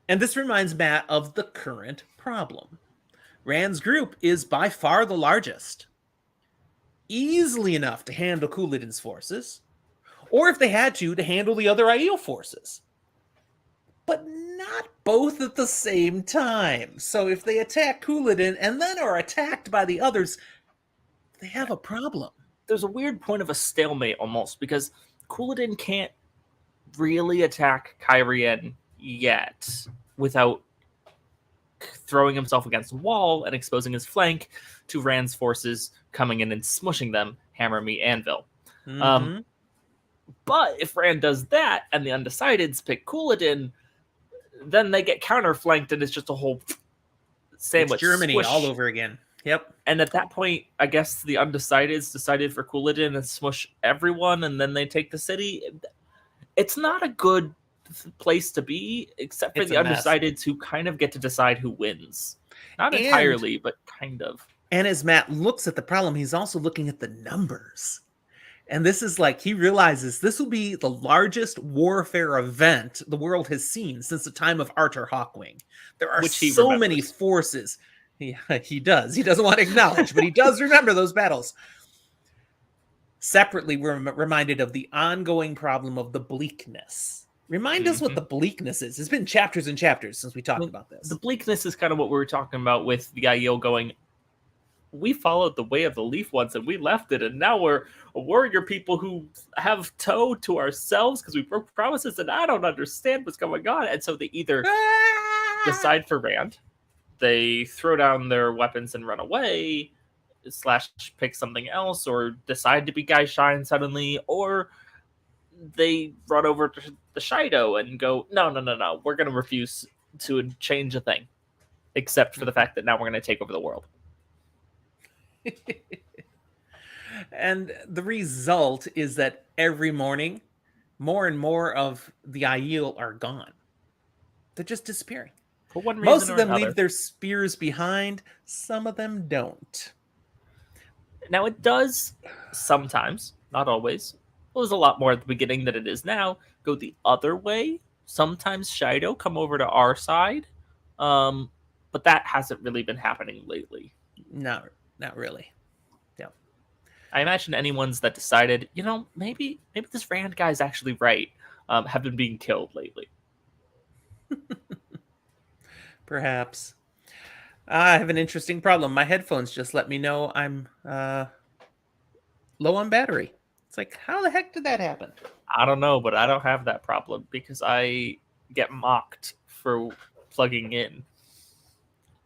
And this reminds Matt of the current problem. Rand's group is by far the largest. Easily enough to handle Couladin's forces, or if they had to handle the other Aiel forces. But not both at the same time. So if they attack Couladin and then are attacked by the others, they have a problem.
There's a weird point of a stalemate almost, because Couladin can't really attack Cairhien yet without throwing himself against a wall and exposing his flank to Rand's forces coming in and smushing them, hammer me anvil.
Mm-hmm.
But if Rand does that and the Undecideds pick Couladin, then they get counterflanked and it's just a whole sandwich.
It's Germany
squish.
all over again. Yep.
And at that point, I guess the Undecideds decided for Couladin and smush everyone, and then they take the city. It's not a good place to be, except for the Undecideds, who kind of get to decide who wins. Not entirely, but kind of.
And as Matt looks at the problem, he's also looking at the numbers. And this is like, he realizes this will be the largest warfare event the world has seen since the time of Arthur Hawkwing. There are so many forces. He does. He doesn't want to acknowledge, but he does remember those battles. Separately, we're reminded of the ongoing problem of the bleakness. Remind us what the bleakness is. It's been chapters and chapters since we talked about this.
The bleakness is kind of what we were talking about with the Aiel going, we followed the way of the Leaf once and we left it, and now we're a warrior people who have toe to ourselves because we broke promises, and I don't understand what's going on. And so they either decide for Rand, they throw down their weapons and run away, / pick something else, or decide to be Guy Shine suddenly, or they run over to the Shaido and go, no, we're going to refuse to change a thing, except for the fact that now we're going to take over the world.
And the result is that every morning, more and more of the Aiel are gone. They're just disappearing.
For one reason
Most of them
another.
leave their spears behind. Some of them don't.
Now, it does sometimes, not always. It was a lot more at the beginning than it is now. Go the other way. Sometimes Shaido come over to our side. But that hasn't really been happening lately.
Not really. Yeah.
I imagine anyone's that decided, maybe this Rand guy's actually right, have been being killed lately.
Perhaps. I have an interesting problem. My headphones just let me know I'm low on battery. It's like, how the heck did that happen?
I don't know, but I don't have that problem because I get mocked for plugging in.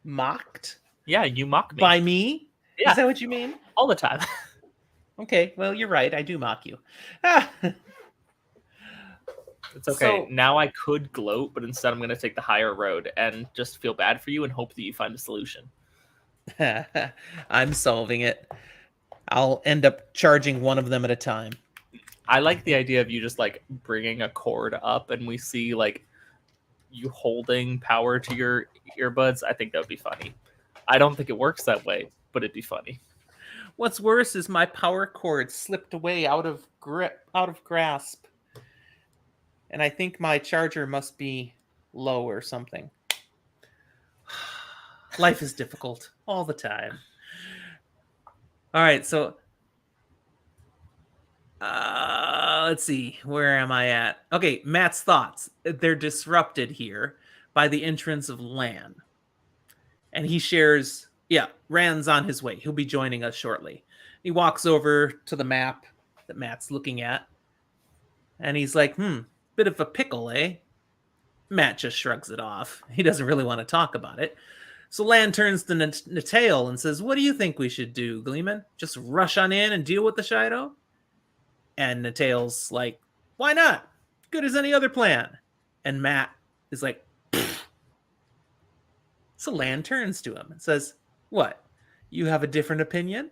Mocked
Yeah, you mock me.
by me? Is
Yeah,
that what you mean?
all the time.
Okay, well, you're right. I do mock you. Ah,
It's okay.
so
Now I could gloat, but instead I'm going to take the higher road and just feel bad for you and hope that you find a solution.
I'm solving it. I'll end up charging one of them at a time.
I like the idea of you just like bringing a cord up and we see like you holding power to your earbuds. I think that would be funny. I don't think it works that way, but it'd be funny.
What's worse is my power cord slipped away out of grasp. And I think my charger must be low or something. Life is difficult all the time. All right, so let's see. Where am I at? Okay, Matt's thoughts. They're disrupted here by the entrance of Lan. And he shares, yeah, Rand's on his way. He'll be joining us shortly. He walks over to the map that Matt's looking at. And he's like, bit of a pickle, eh? Matt just shrugs it off. He doesn't really want to talk about it. So Lan turns to Natail and says, what do you think we should do, Gleeman? Just rush on in and deal with the Shaido? And Natail's like, why not? Good as any other plan. And Matt is like, pfft. So Lan turns to him and says, what? You have a different opinion?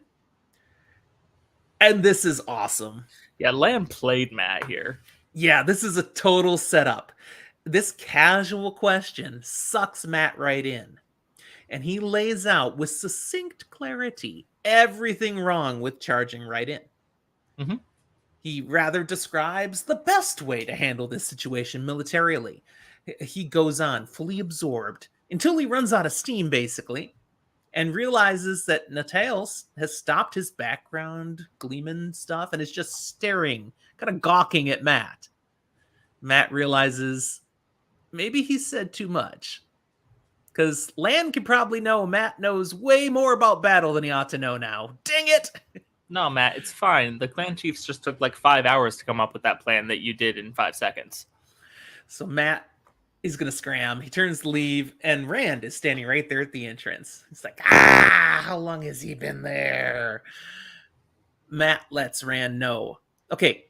And this is awesome.
Yeah, Lamb played Matt here.
Yeah, this is a total setup. This casual question sucks Matt right in. And he lays out with succinct clarity everything wrong with charging right in.
Mm-hmm.
He rather describes the best way to handle this situation militarily. He goes on, fully absorbed, until he runs out of steam, basically, and realizes that Natail has stopped his background Gleeman stuff and is just staring, kind of gawking at Matt. Matt realizes maybe he said too much. Because Lan can probably know Matt knows way more about battle than he ought to know now. Dang it!
No, Matt, it's fine. The clan chiefs just took like 5 hours to come up with that plan that you did in 5 seconds.
So Matt is going to scram. He turns to leave, and Rand is standing right there at the entrance. He's like, how long has he been there? Matt lets Rand know, okay,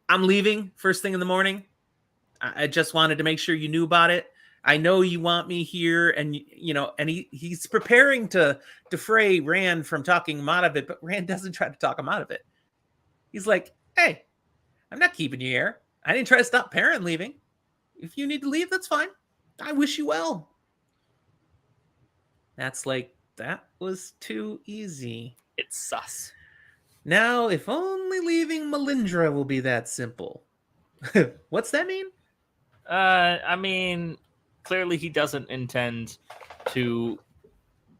I'm leaving first thing in the morning. I just wanted to make sure you knew about it. I know you want me here, and and he's preparing to defray Rand from talking him out of it, but Rand doesn't try to talk him out of it. He's like, hey, I'm not keeping you here. I didn't try to stop Perrin leaving. If you need to leave, that's fine. I wish you well. That's like, that was too easy.
It's sus.
Now, if only leaving Melindra will be that simple. What's that mean?
I mean, clearly he doesn't intend to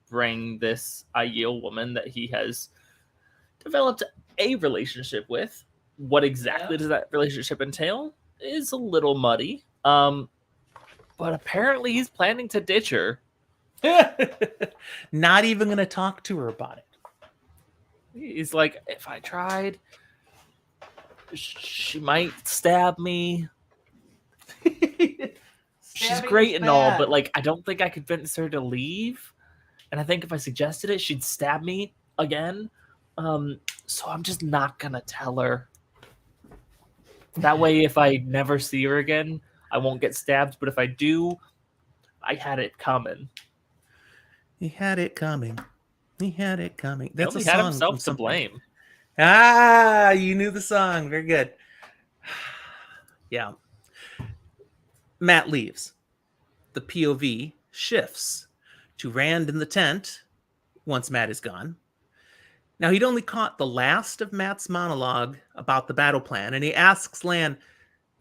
bring this Aiel woman that he has developed a relationship with. What exactly does that relationship entail is a little muddy. But apparently he's planning to ditch her.
Not even going to talk to her about it.
He's like, if I tried, she might stab me. She's great and all, but like, I don't think I could convince her to leave. And I think if I suggested it, she'd stab me again. So I'm just not gonna tell her. That way, if I never see her again, I won't get stabbed. But if I do, I had it coming.
He had it coming. He had it coming.
That's a song. He had himself to blame.
Ah, you knew the song. Very good. Yeah. Matt leaves. The POV shifts to Rand in the tent once Matt is gone. Now, he'd only caught the last of Matt's monologue about the battle plan, and he asks Lan,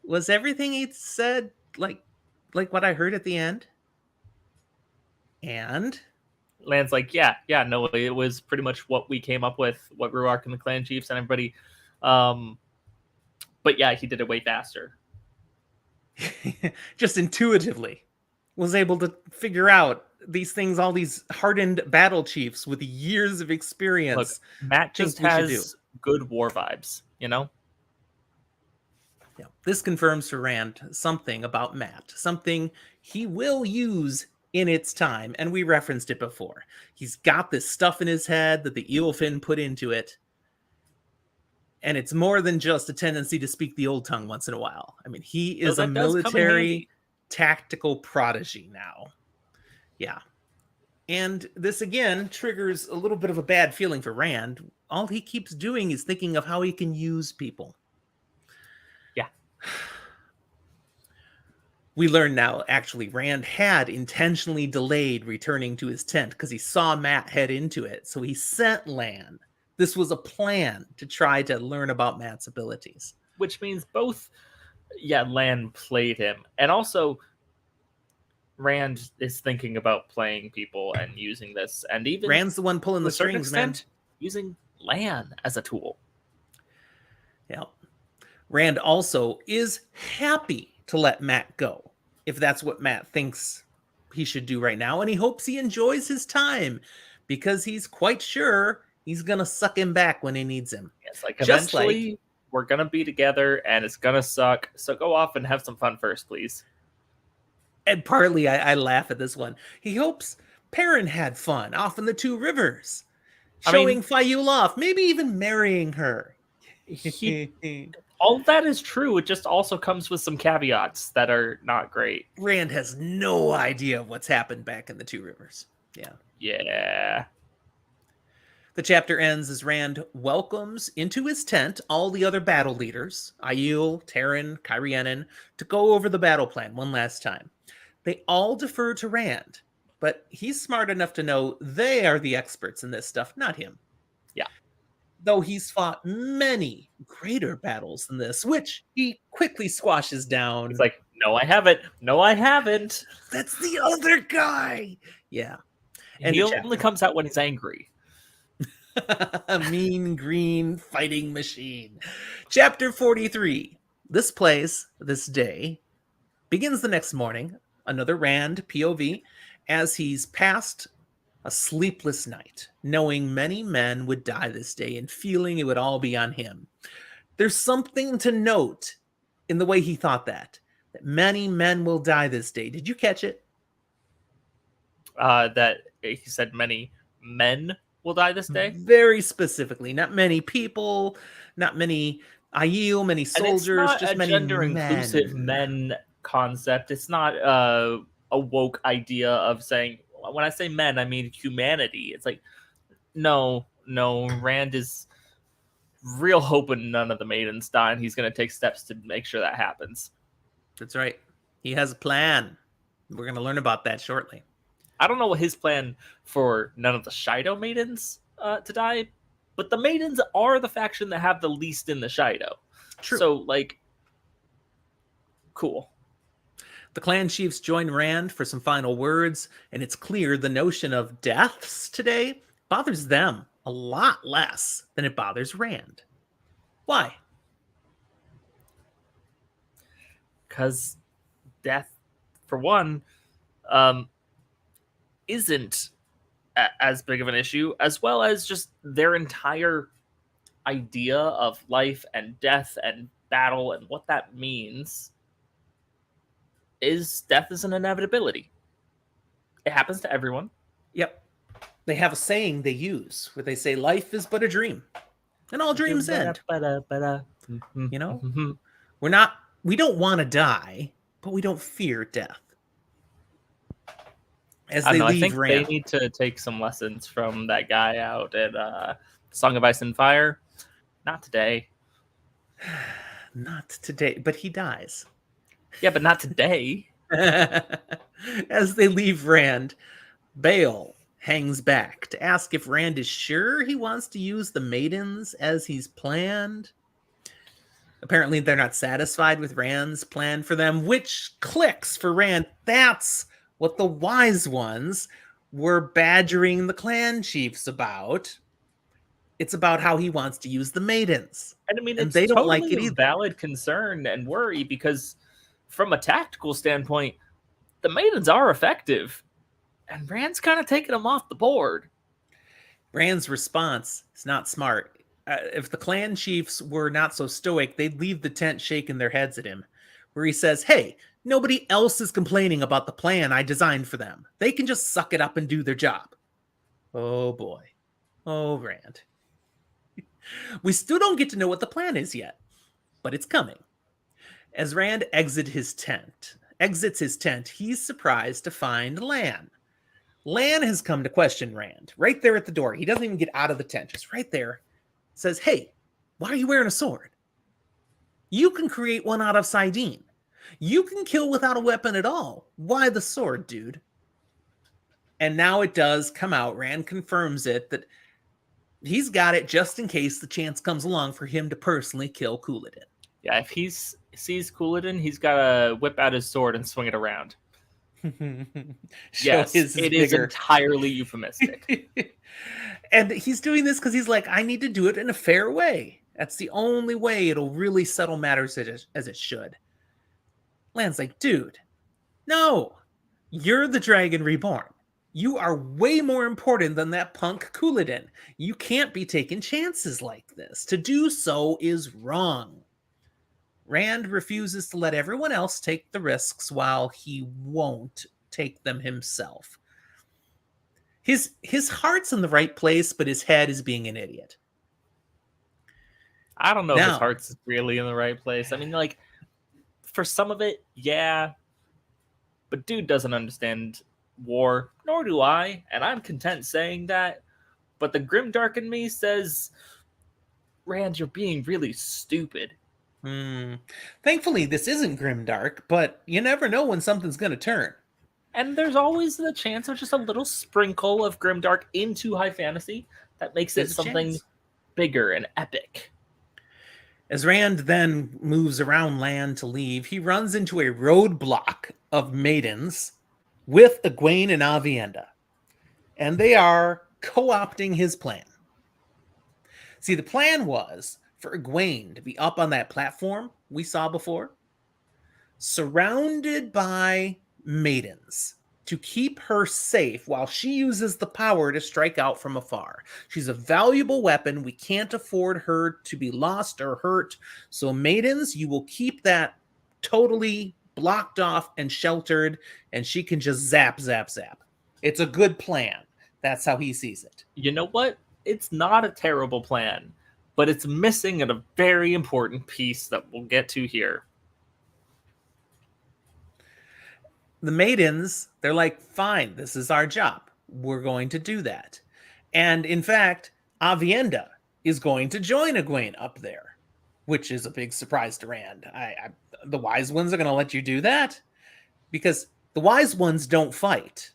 was everything he'd said like what I heard at the end? And
Lan's like, yeah, no, it was pretty much what we came up with, what Ruark and the clan chiefs and everybody. But yeah, he did it way faster.
Just intuitively was able to figure out these things, all these hardened battle chiefs with years of experience.
Look, Matt just has good war vibes, you know?
Yeah. This confirms for Rand something about Matt, something he will use in its time, and we referenced it before. He's got this stuff in his head that the Eelfin put into it, and it's more than just a tendency to speak the old tongue once in a while. I mean, he
So
is a
that does come in
military
handy.
tactical prodigy now. Yeah. And this again triggers a little bit of a bad feeling for Rand. All he keeps doing is thinking of how he can use people.
Yeah.
We learn now, actually, Rand had intentionally delayed returning to his tent because he saw Matt head into it. So he sent Lan. This was a plan to try to learn about Matt's abilities.
Which means both, yeah, Lan played him, and also Rand is thinking about playing people and using this, and even
Rand's the one pulling
to
the
a certain
strings, man.
extent, using Lan as a tool.
Yeah. Rand also is happy to let Matt go, if that's what Matt thinks he should do right now. And he hopes he enjoys his time because he's quite sure he's going to suck him back when he needs him.
It's like,
Just
eventually,
like,
we're going to be together and it's going to suck. So go off and have some fun first, please.
and partly I laugh at this one. He hopes Perrin had fun off in the Two Rivers, showing Fayul off, maybe even marrying her.
All that is true. It just also comes with some caveats that are not great.
Rand has no idea what's happened back in the Two Rivers. Yeah.
Yeah.
The chapter ends as Rand welcomes into his tent all the other battle leaders, Aiel, Terran, Cairhien, to go over the battle plan one last time. They all defer to Rand, but he's smart enough to know they are the experts in this stuff, not him.
Yeah.
Though he's fought many greater battles than this, which he quickly squashes down.
He's like, no, I haven't. No, I haven't.
That's the other guy. Yeah.
And he only comes out when he's angry.
A mean green fighting machine. Chapter 43. This place, this day, begins the next morning. Another Rand POV as he's passed a sleepless night, knowing many men would die this day and feeling it would all be on him. There's something to note in the way he thought that many men will die this day. Did you catch it?
That he said many men will die this day?
Very specifically. Not many people, not many Aiel, many soldiers, just many
gender-inclusive men concept. It's not a woke idea of saying, when I say men, I mean humanity. It's like, no, Rand is real hoping none of the maidens die, and he's going to take steps to make sure that happens.
That's right. He has a plan. We're going to learn about that shortly.
I don't know what his plan for none of the Shaido maidens to die, but the maidens are the faction that have the least in the Shaido.
True.
So, like, cool.
The clan chiefs join Rand for some final words, and it's clear the notion of deaths today bothers them a lot less than it bothers Rand. Why?
Because death, for one, isn't as big of an issue, as well as just their entire idea of life and death and battle and what that means is death is an inevitability. It happens to everyone.
Yep. They have a saying they use where they say life is but a dream. And all dreams end. You know? We don't want to die, but we don't fear death. As they leave
I think
Rand.
they need to take some lessons from that guy out at Song of Ice and Fire. Not today.
Not today, but he dies.
Yeah, but not today.
As they leave Rand, Bael hangs back to ask if Rand is sure he wants to use the maidens as he's planned. Apparently, they're not satisfied with Rand's plan for them, which clicks for Rand. That's what the wise ones were badgering the clan chiefs about. It's about how he wants to use the maidens.
And I mean, it's
they don't
totally
like it
a
either.
valid concern and worry because from a tactical standpoint, the maidens are effective. And Rand's kind of taking them off the board.
Rand's response is not smart. if the clan chiefs were not so stoic, they'd leave the tent shaking their heads at him, where he says, "Hey, nobody else is complaining about the plan I designed for them. They can just suck it up and do their job." Oh boy. Oh, Rand. We still don't get to know what the plan is yet, but it's coming. As Rand exits his tent, he's surprised to find Lan. Lan has come to question Rand right there at the door. He doesn't even get out of the tent, just right there. Says, "Hey, why are you wearing a sword? You can create one out of Sidene. You can kill without a weapon at all. Why the sword, dude?" And now it does come out. Rand confirms it, that he's got it just in case the chance comes along for him to personally kill Couladin.
Yeah, if he sees Couladin, he's got to whip out his sword and swing it around. Yes, it is entirely euphemistic.
And he's doing this because he's like, I need to do it in a fair way. That's the only way it'll really settle matters as it should. Lan's like, dude, no, you're the Dragon Reborn. You are way more important than that punk Couladin. You can't be taking chances like this. To do so is wrong. Rand refuses to let everyone else take the risks while he won't take them himself. His heart's in the right place, but his head is being an idiot.
I don't know if his heart's really in the right place. I mean, like, for some of it, yeah. But dude doesn't understand war, nor do I, and I'm content saying that. But the grimdark in me says, Rand, you're being really stupid.
Thankfully, this isn't grimdark, but you never know when something's going to turn.
And there's always the chance of just a little sprinkle of grimdark into high fantasy that makes it something bigger and epic.
As Rand then moves around Lan to leave, he runs into a roadblock of maidens with Egwene and Avienda. And they are co-opting his plan. See, the plan was for Egwene to be up on that platform we saw before, surrounded by maidens, to keep her safe while she uses the power to strike out from afar. She's a valuable weapon. We can't afford her to be lost or hurt. So maidens, you will keep that totally blocked off and sheltered, and she can just zap, zap, zap. It's a good plan. That's how he sees it.
You know what? It's not a terrible plan, but it's missing a very important piece that we'll get to here.
The maidens, they're like, fine, this is our job. We're going to do that. And in fact, Avienda is going to join Egwene up there, which is a big surprise to Rand. The wise ones are going to let you do that? Because the wise ones don't fight.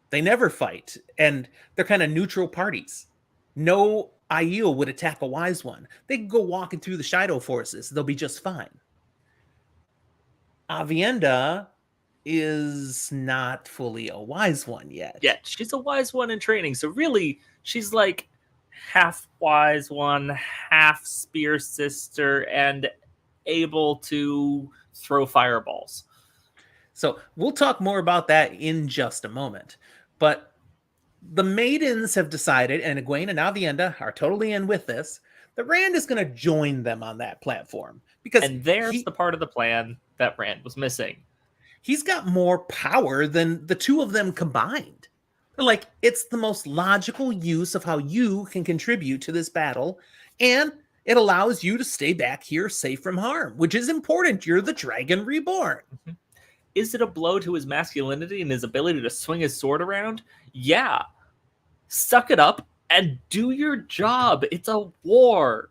They never fight. And they're kind of neutral parties. No Aiel would attack a wise one. They can go walking through the Shaido forces. They'll be just fine. Avienda is not fully a wise one yet.
Yeah, she's a wise one in training. So really, she's like half wise one, half spear sister, and able to throw fireballs.
So we'll talk more about that in just a moment. But the maidens have decided, and Egwene and Avienda are totally in with this, that Rand is going to join them on that platform.
And there's the part of the plan that Rand was missing.
He's got more power than the two of them combined. They're like, it's the most logical use of how you can contribute to this battle, and it allows you to stay back here safe from harm, which is important. You're the Dragon Reborn.
Mm-hmm. Is it a blow to his masculinity and his ability to swing his sword around? Yeah. Suck it up and do your job. It's a war.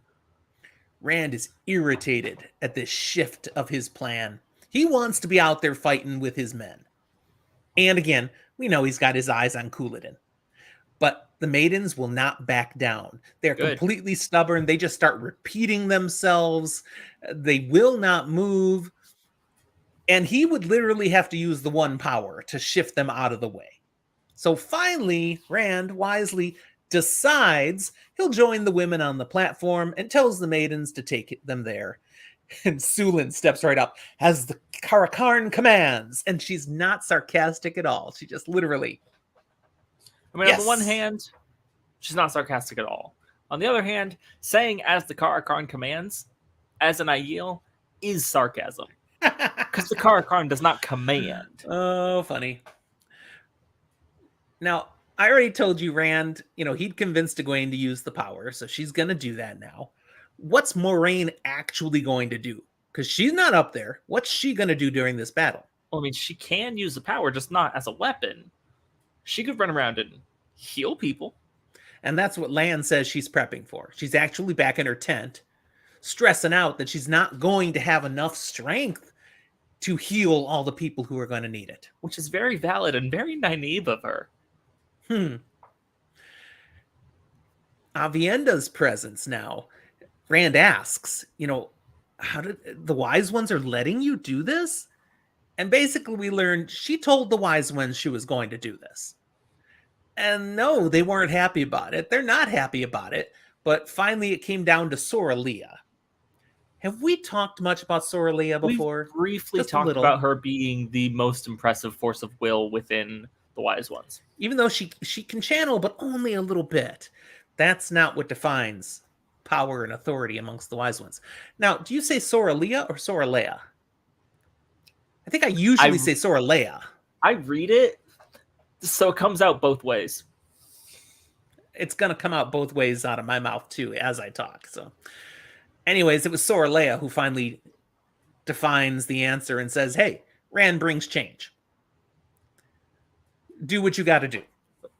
Rand is irritated at this shift of his plan. He wants to be out there fighting with his men. And again, we know he's got his eyes on Couladin. But the maidens will not back down. They're completely stubborn. They just start repeating themselves. They will not move. And he would literally have to use the one power to shift them out of the way. So finally, Rand wisely decides he'll join the women on the platform and tells the maidens to take them there. And Sulin steps right up, has the Cairhien commands, and she's not sarcastic at all. She just literally...
I mean, on the one hand, she's not sarcastic at all. On the other hand, saying as the Karakhan commands, as an Aiel, is sarcasm. Because the Karakhan does not command.
Oh, funny. Now, I already told you Rand, he'd convinced Egwene to use the power, so she's going to do that now. What's Moraine actually going to do? Because she's not up there. What's she going to do during this battle?
Well, I mean, she can use the power, just not as a weapon. She could run around and heal people.
And that's what Lan says she's prepping for. She's actually back in her tent, stressing out that she's not going to have enough strength to heal all the people who are going to need it.
Which is very valid and very naive of her.
Avienda's presence now. Rand asks, how did the wise ones are letting you do this? And basically we learned she told the wise ones she was going to do this. And no, they weren't happy about it. They're not happy about it. But finally it came down to Soralia. Have we talked much about Soralia before?
We've briefly talked about her being the most impressive force of will within the Wise Ones.
Even though she can channel, but only a little bit. That's not what defines power and authority amongst the Wise Ones. Now, do you say Soralia or Soralea? I think I usually say Soralea.
I read it, so it comes out both ways.
It's going to come out both ways out of my mouth, too, as I talk. So, anyways, it was Soralea who finally defines the answer and says, hey, Rand brings change. Do what you got to do.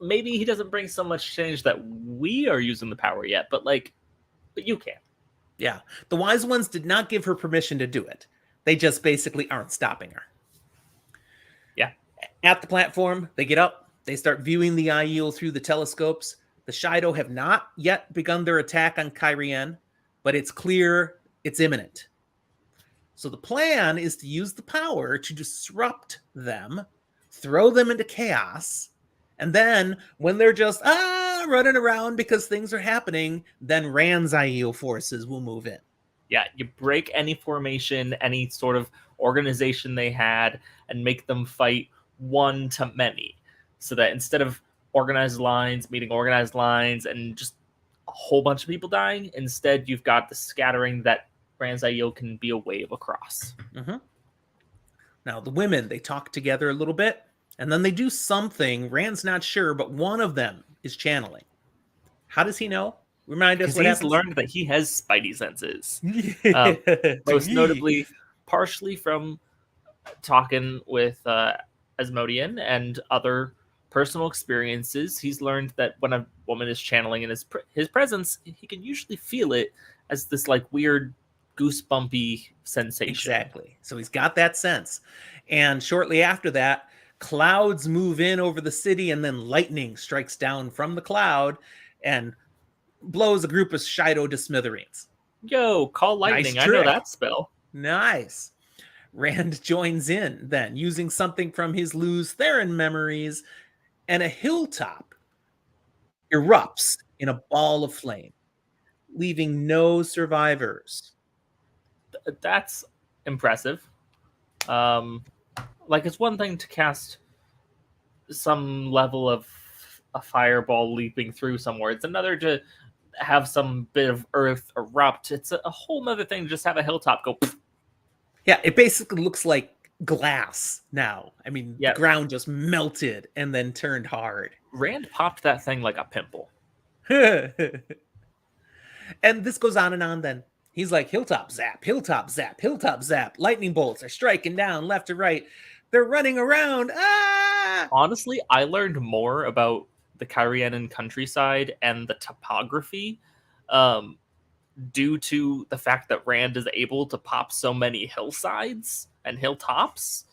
Maybe he doesn't bring so much change that we are using the power yet, but you can.
Yeah. The Wise Ones did not give her permission to do it. They just basically aren't stopping her.
Yeah.
At the platform, they get up. They start viewing the Aiel through the telescopes. The Shaido have not yet begun their attack on Cairhien, but it's clear it's imminent. So the plan is to use the power to disrupt them, throw them into chaos, and then when they're just running around because things are happening, then Rand's Aiel forces will move in.
Yeah, you break any formation, any sort of organization they had, and make them fight one to many. So that instead of organized lines meeting organized lines and just a whole bunch of people dying, instead you've got the scattering that Rand's Aiel can be a wave across.
Mm-hmm. Now, the women, they talk together a little bit, and then they do something. Rand's not sure, but one of them is channeling. How does he know? Remind us what happens.
He's learned that he has spidey senses. Most notably, partially from talking with Asmodean and other personal experiences, he's learned that when a woman is channeling in his presence, he can usually feel it as this weird goosebumpy sensation.
Exactly. So he's got that sense. And shortly after that, clouds move in over the city, and then lightning strikes down from the cloud and blows a group of Shaido to smithereens.
Yo, call lightning. Nice, I know that spell.
Nice. Rand joins in then, using something from his Luz Theron memories, and a hilltop erupts in a ball of flame, leaving no survivors.
That's impressive. It's one thing to cast some level of a fireball leaping through somewhere. It's another to have some bit of earth erupt. It's a whole nother thing to just have a hilltop go. Pfft.
Yeah, it basically looks like glass now. I mean, the ground just melted and then turned hard.
Rand popped that thing like a pimple.
And this goes on and on then. He's like, hilltop zap, hilltop zap, hilltop zap. Lightning bolts are striking down left to right. They're running around. Ah!
Honestly, I learned more about the Cairhien countryside and the topography due to the fact that Rand is able to pop so many hillsides and hilltops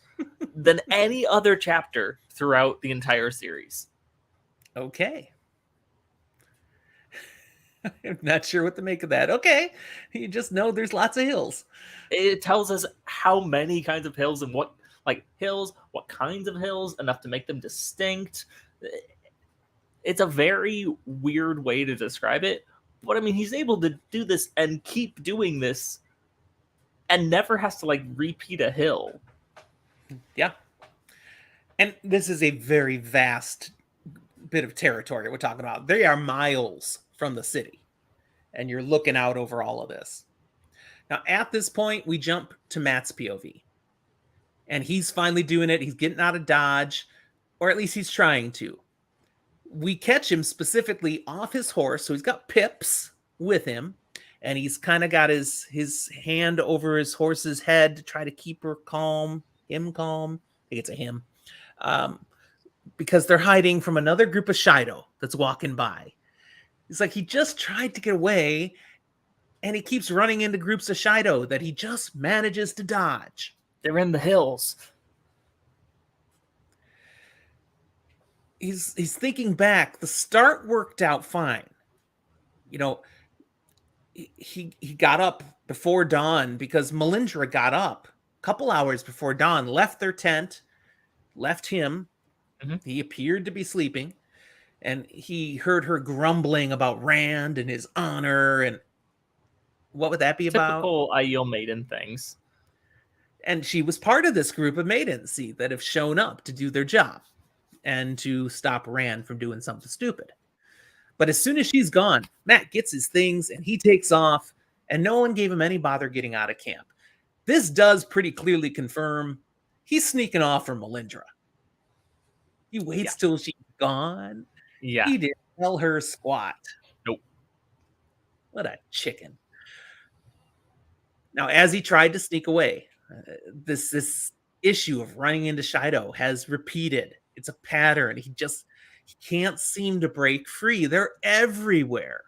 than any other chapter throughout the entire series.
Okay. I'm not sure what to make of that. Okay. You just know there's lots of hills.
It tells us how many kinds of hills and what kinds of hills, enough to make them distinct. It's a very weird way to describe it. But I mean, he's able to do this and keep doing this and never has to repeat a hill.
Yeah. And this is a very vast bit of territory we're talking about. They are miles from the city. and you're looking out over all of this. Now, at this point, we jump to Matt's POV. And he's finally doing it. He's getting out of Dodge, or at least he's trying to. We catch him specifically off his horse. So he's got Pips with him. And he's kind of got his hand over his horse's head to try to keep her calm, him calm. I think it's a him. Because they're hiding from another group of Shaido that's walking by. It's like he just tried to get away, and he keeps running into groups of Shaido that he just manages to dodge.
They're in the hills.
He's thinking back. The start worked out fine. You know, he got up before dawn because Melindra got up a couple hours before dawn, left their tent, left him. Mm-hmm. He appeared to be sleeping, and he heard her grumbling about Rand and his honor, and what would that be about?
Typical Aiel maiden things.
And she was part of this group of maidens, see, that have shown up to do their job and to stop Rand from doing something stupid. But as soon as she's gone, Matt gets his things and he takes off, and no one gave him any bother getting out of camp. This does pretty clearly confirm he's sneaking off from Melindra. He waits till she's gone.
Yeah.
He didn't tell her squat.
Nope.
What a chicken. Now, as he tried to sneak away, this issue of running into Shaido has repeated. It's a pattern. He can't seem to break free. They're everywhere.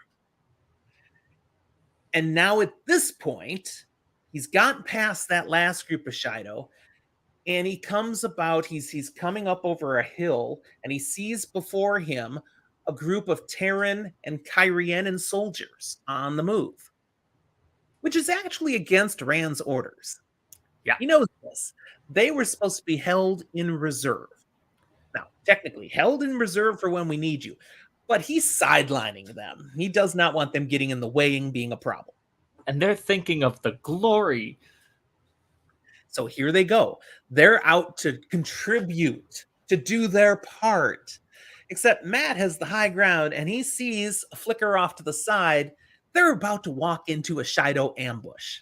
And now at this point, he's gotten past that last group of Shaido, and he comes about, he's coming up over a hill, and he sees before him a group of Terran and Cairhien soldiers on the move, which is actually against Rand's orders.
Yeah.
He knows this. They were supposed to be held in reserve. Now, technically, held in reserve for when we need you, but he's sidelining them. He does not want them getting in the way and being a problem.
And they're thinking of the glory.
So here they go. They're out to contribute, to do their part. Except Matt has the high ground, and he sees a flicker off to the side. They're about to walk into a Shaido ambush.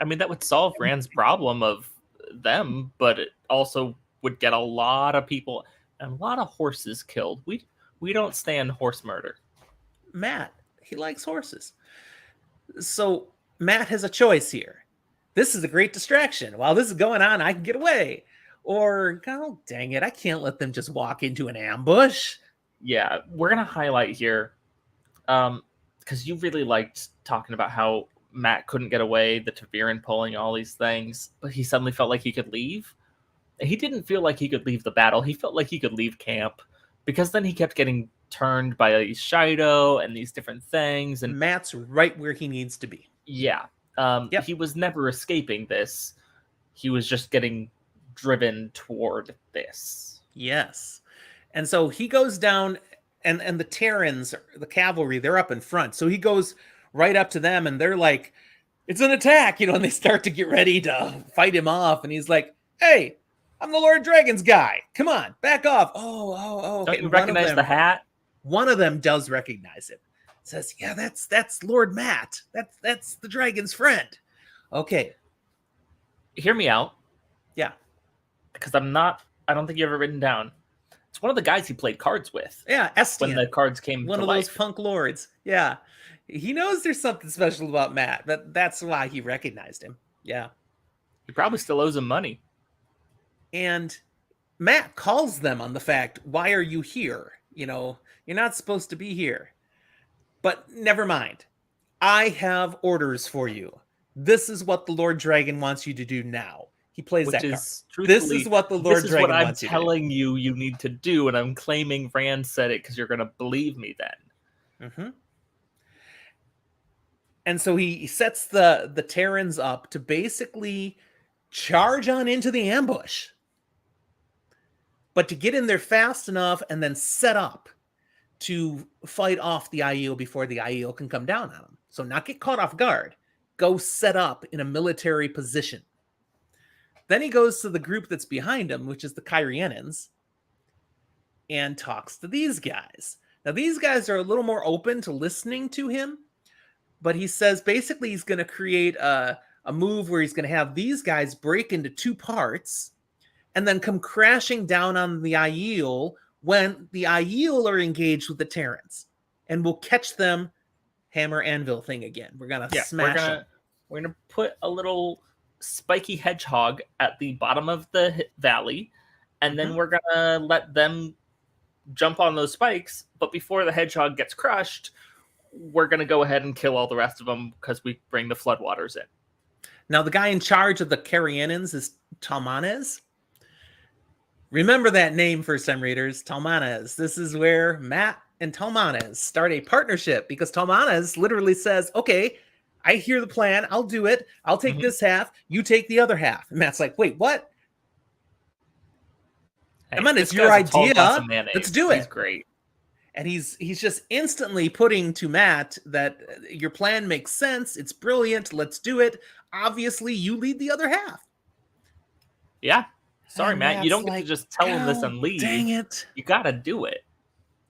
I mean, that would solve Rand's problem of them, but it also would get a lot of people and a lot of horses killed. We don't stand horse murder.
Matt, he likes horses. So Matt has a choice here. This is a great distraction. While this is going on, I can get away. Or, oh, dang it, I can't let them just walk into an ambush.
Yeah, we're going to highlight here, because you really liked talking about how Matt couldn't get away, the Taviran pulling all these things, but he suddenly felt like he could leave. He didn't feel like he could leave the battle. He felt like he could leave camp, because then he kept getting turned by these Shaido and these different things. And
Matt's right where he needs to be.
Yeah. He was never escaping this. He was just getting driven toward this.
Yes. And so he goes down, and the Terrans, the cavalry, they're up in front. So he goes right up to them, and they're like, it's an attack, and they start to get ready to fight him off. And he's like, hey, I'm the Lord Dragon's guy. Come on, back off. Oh.
Don't you recognize the hat?
One of them does recognize him. Says, yeah, that's Lord Matt. That's the dragon's friend. Okay.
Hear me out.
Yeah.
Because I don't think you ever written down. It's one of the guys he played cards with.
Yeah, Estian.
When the cards came
one
to
of
life.
Those punk lords. Yeah. He knows there's something special about Matt, but that's why he recognized him. Yeah.
He probably still owes him money.
And Matt calls them on the fact, why are you here? You're not supposed to be here. But never mind. I have orders for you. This is what the Lord Dragon wants you to do now. He plays that card. This is what the Lord Dragon wants you to do.
This is what I'm telling you need to do, and I'm claiming Rand said it because you're going to believe me then.
Mm-hmm. And so he sets the Terrans up to basically charge on into the ambush. But to get in there fast enough and then set up to fight off the Aiel before the Aiel can come down on them. So not get caught off guard. Go set up in a military position. Then he goes to the group that's behind him, which is the Cairhienans, and talks to these guys. Now, these guys are a little more open to listening to him, but he says basically he's going to create a move where he's going to have these guys break into two parts and then come crashing down on the Aiel when the Aiel are engaged with the Terrans. And we'll catch them hammer anvil thing again. We're going to smash them.
We're going to put a little spiky hedgehog at the bottom of the valley, and then we're going to let them jump on those spikes. But before the hedgehog gets crushed, we're going to go ahead and kill all the rest of them because we bring the floodwaters in.
Now, the guy in charge of the Cairhienans is Talmanes. Remember that name, first time readers, Talmanes. This is where Matt and Talmanes start a partnership because Talmanes literally says, okay, I hear the plan. I'll do it. I'll take this half. You take the other half. And Matt's like, wait, what?
Hey,
man, it's your idea. Let's do it.
He's great.
And he's just instantly putting to Matt that your plan makes sense. It's brilliant. Let's do it. Obviously, you lead the other half.
Yeah. Sorry, and Matt. You don't get to just tell him this and leave.
Dang it.
You got to do it.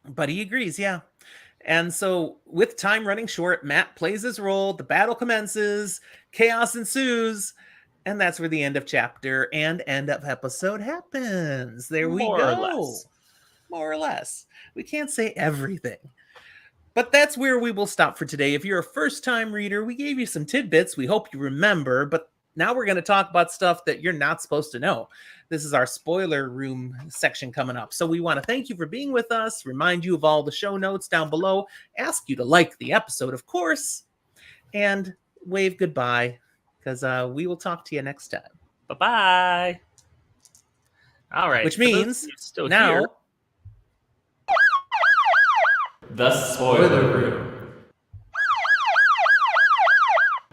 But he agrees, yeah. And so with time running short, Matt plays his role. The battle commences. Chaos ensues. And that's where the end of chapter and end of episode happens. There we go. More or less. We can't say everything. But that's where we will stop for today. If you're a first-time reader, we gave you some tidbits. We hope you remember. But now we're going to talk about stuff that you're not supposed to know. This is our spoiler room section coming up. So we want to thank you for being with us, remind you of all the show notes down below, ask you to like the episode, of course, and wave goodbye, because we will talk to you next time.
Bye-bye. All right.
Which means now...
Here, the spoiler room.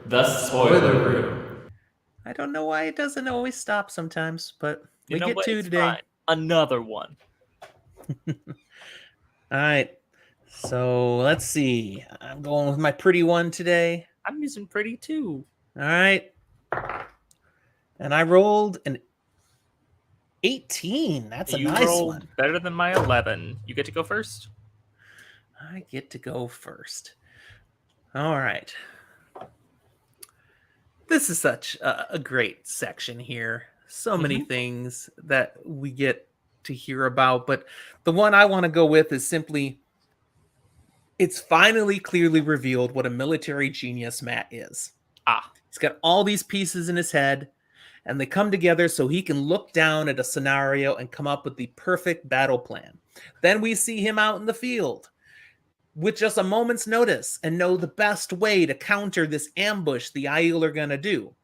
The spoiler room.
I don't know why it doesn't always stop sometimes, but we get to today.
Fine. Another one.
All right. So let's see. I'm going with my pretty one today.
I'm using pretty too.
All right. And I rolled an 18. That's a nice one.
Better than my 11. You get to go first?
I get to go first. All right. This is such a great section here. So many things that we get to hear about. But the one I want to go with is simply, it's finally clearly revealed what a military genius Matt is. He's got all these pieces in his head, and they come together so he can look down at a scenario and come up with the perfect battle plan. Then we see him out in the field with just a moment's notice and know the best way to counter this ambush the Aiel are going to do.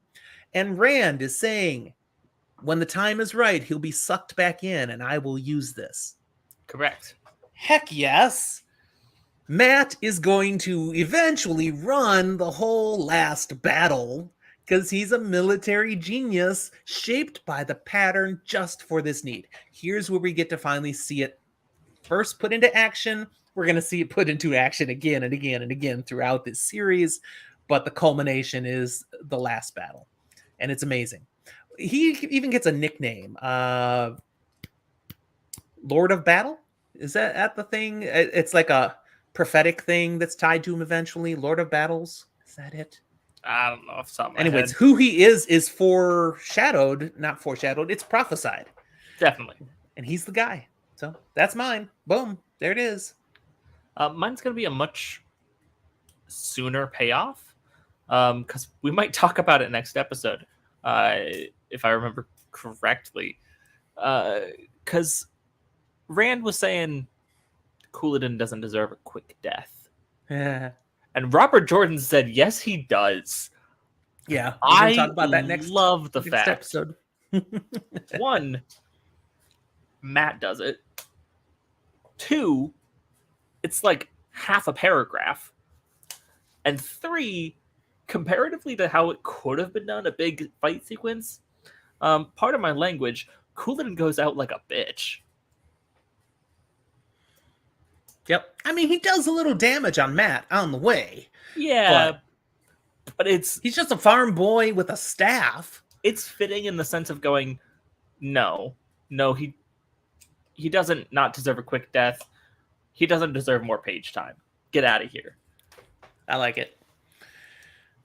And Rand is saying, when the time is right, he'll be sucked back in and I will use this.
Correct.
Heck yes. Matt is going to eventually run the whole last battle because he's a military genius shaped by the pattern just for this need. Here's where we get to finally see it first put into action. We're going to see it put into action again and again and again throughout this series. But the culmination is the last battle. And it's amazing. He even gets a nickname. Lord of Battle? Is that at the thing? It's like a prophetic thing that's tied to him eventually. Lord of Battles? Is that it?
I don't know. Off the top of my
Anyways,
head.
who he is foreshadowed. Not foreshadowed. It's prophesied.
Definitely.
And he's the guy. So that's mine. Boom. There it is.
Mine's going to be a much sooner payoff because we might talk about it next episode, if I remember correctly. Because Rand was saying Couladin doesn't deserve a quick death.
Yeah.
And Robert Jordan said, yes, he does.
Yeah.
I
talk about that next
fact.
episode.
One, Matt does it. Two, it's like half a paragraph. And three, comparatively to how it could have been done, a big fight sequence, part of my language, Couladin goes out like a bitch.
Yep. I mean, he does a little damage on Matt on the way.
Yeah. But he's
just a farm boy with a staff.
It's fitting in the sense of going, no, he doesn't not deserve a quick death. He doesn't deserve more page time. Get out of here.
I like it.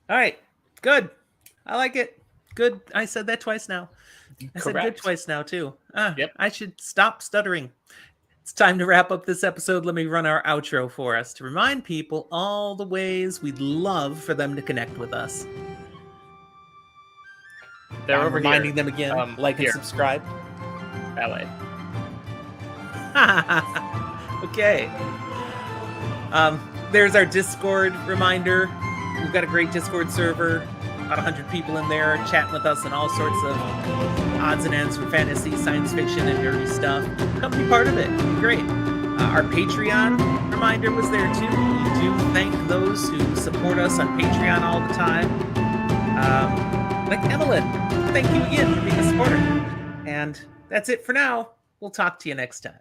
All right. Good. I like it. Good. I said that twice now. I said good
Correct.
twice now, too.
Yep.
I should stop stuttering. It's time to wrap up this episode. Let me run our outro for us to remind people all the ways we'd love for them to connect with us.
They're over
reminding
here.
them again, like
here.
and subscribe.
That way.
Okay. There's our Discord reminder. We've got a great Discord server. About 100 people in there chatting with us and all sorts of odds and ends for fantasy, science fiction, and nerdy stuff. Come be part of it. Great. Our Patreon reminder was there too. We do thank those who support us on Patreon all the time. Like Evelyn, thank you again for being a supporter. And that's it for now. We'll talk to you next time.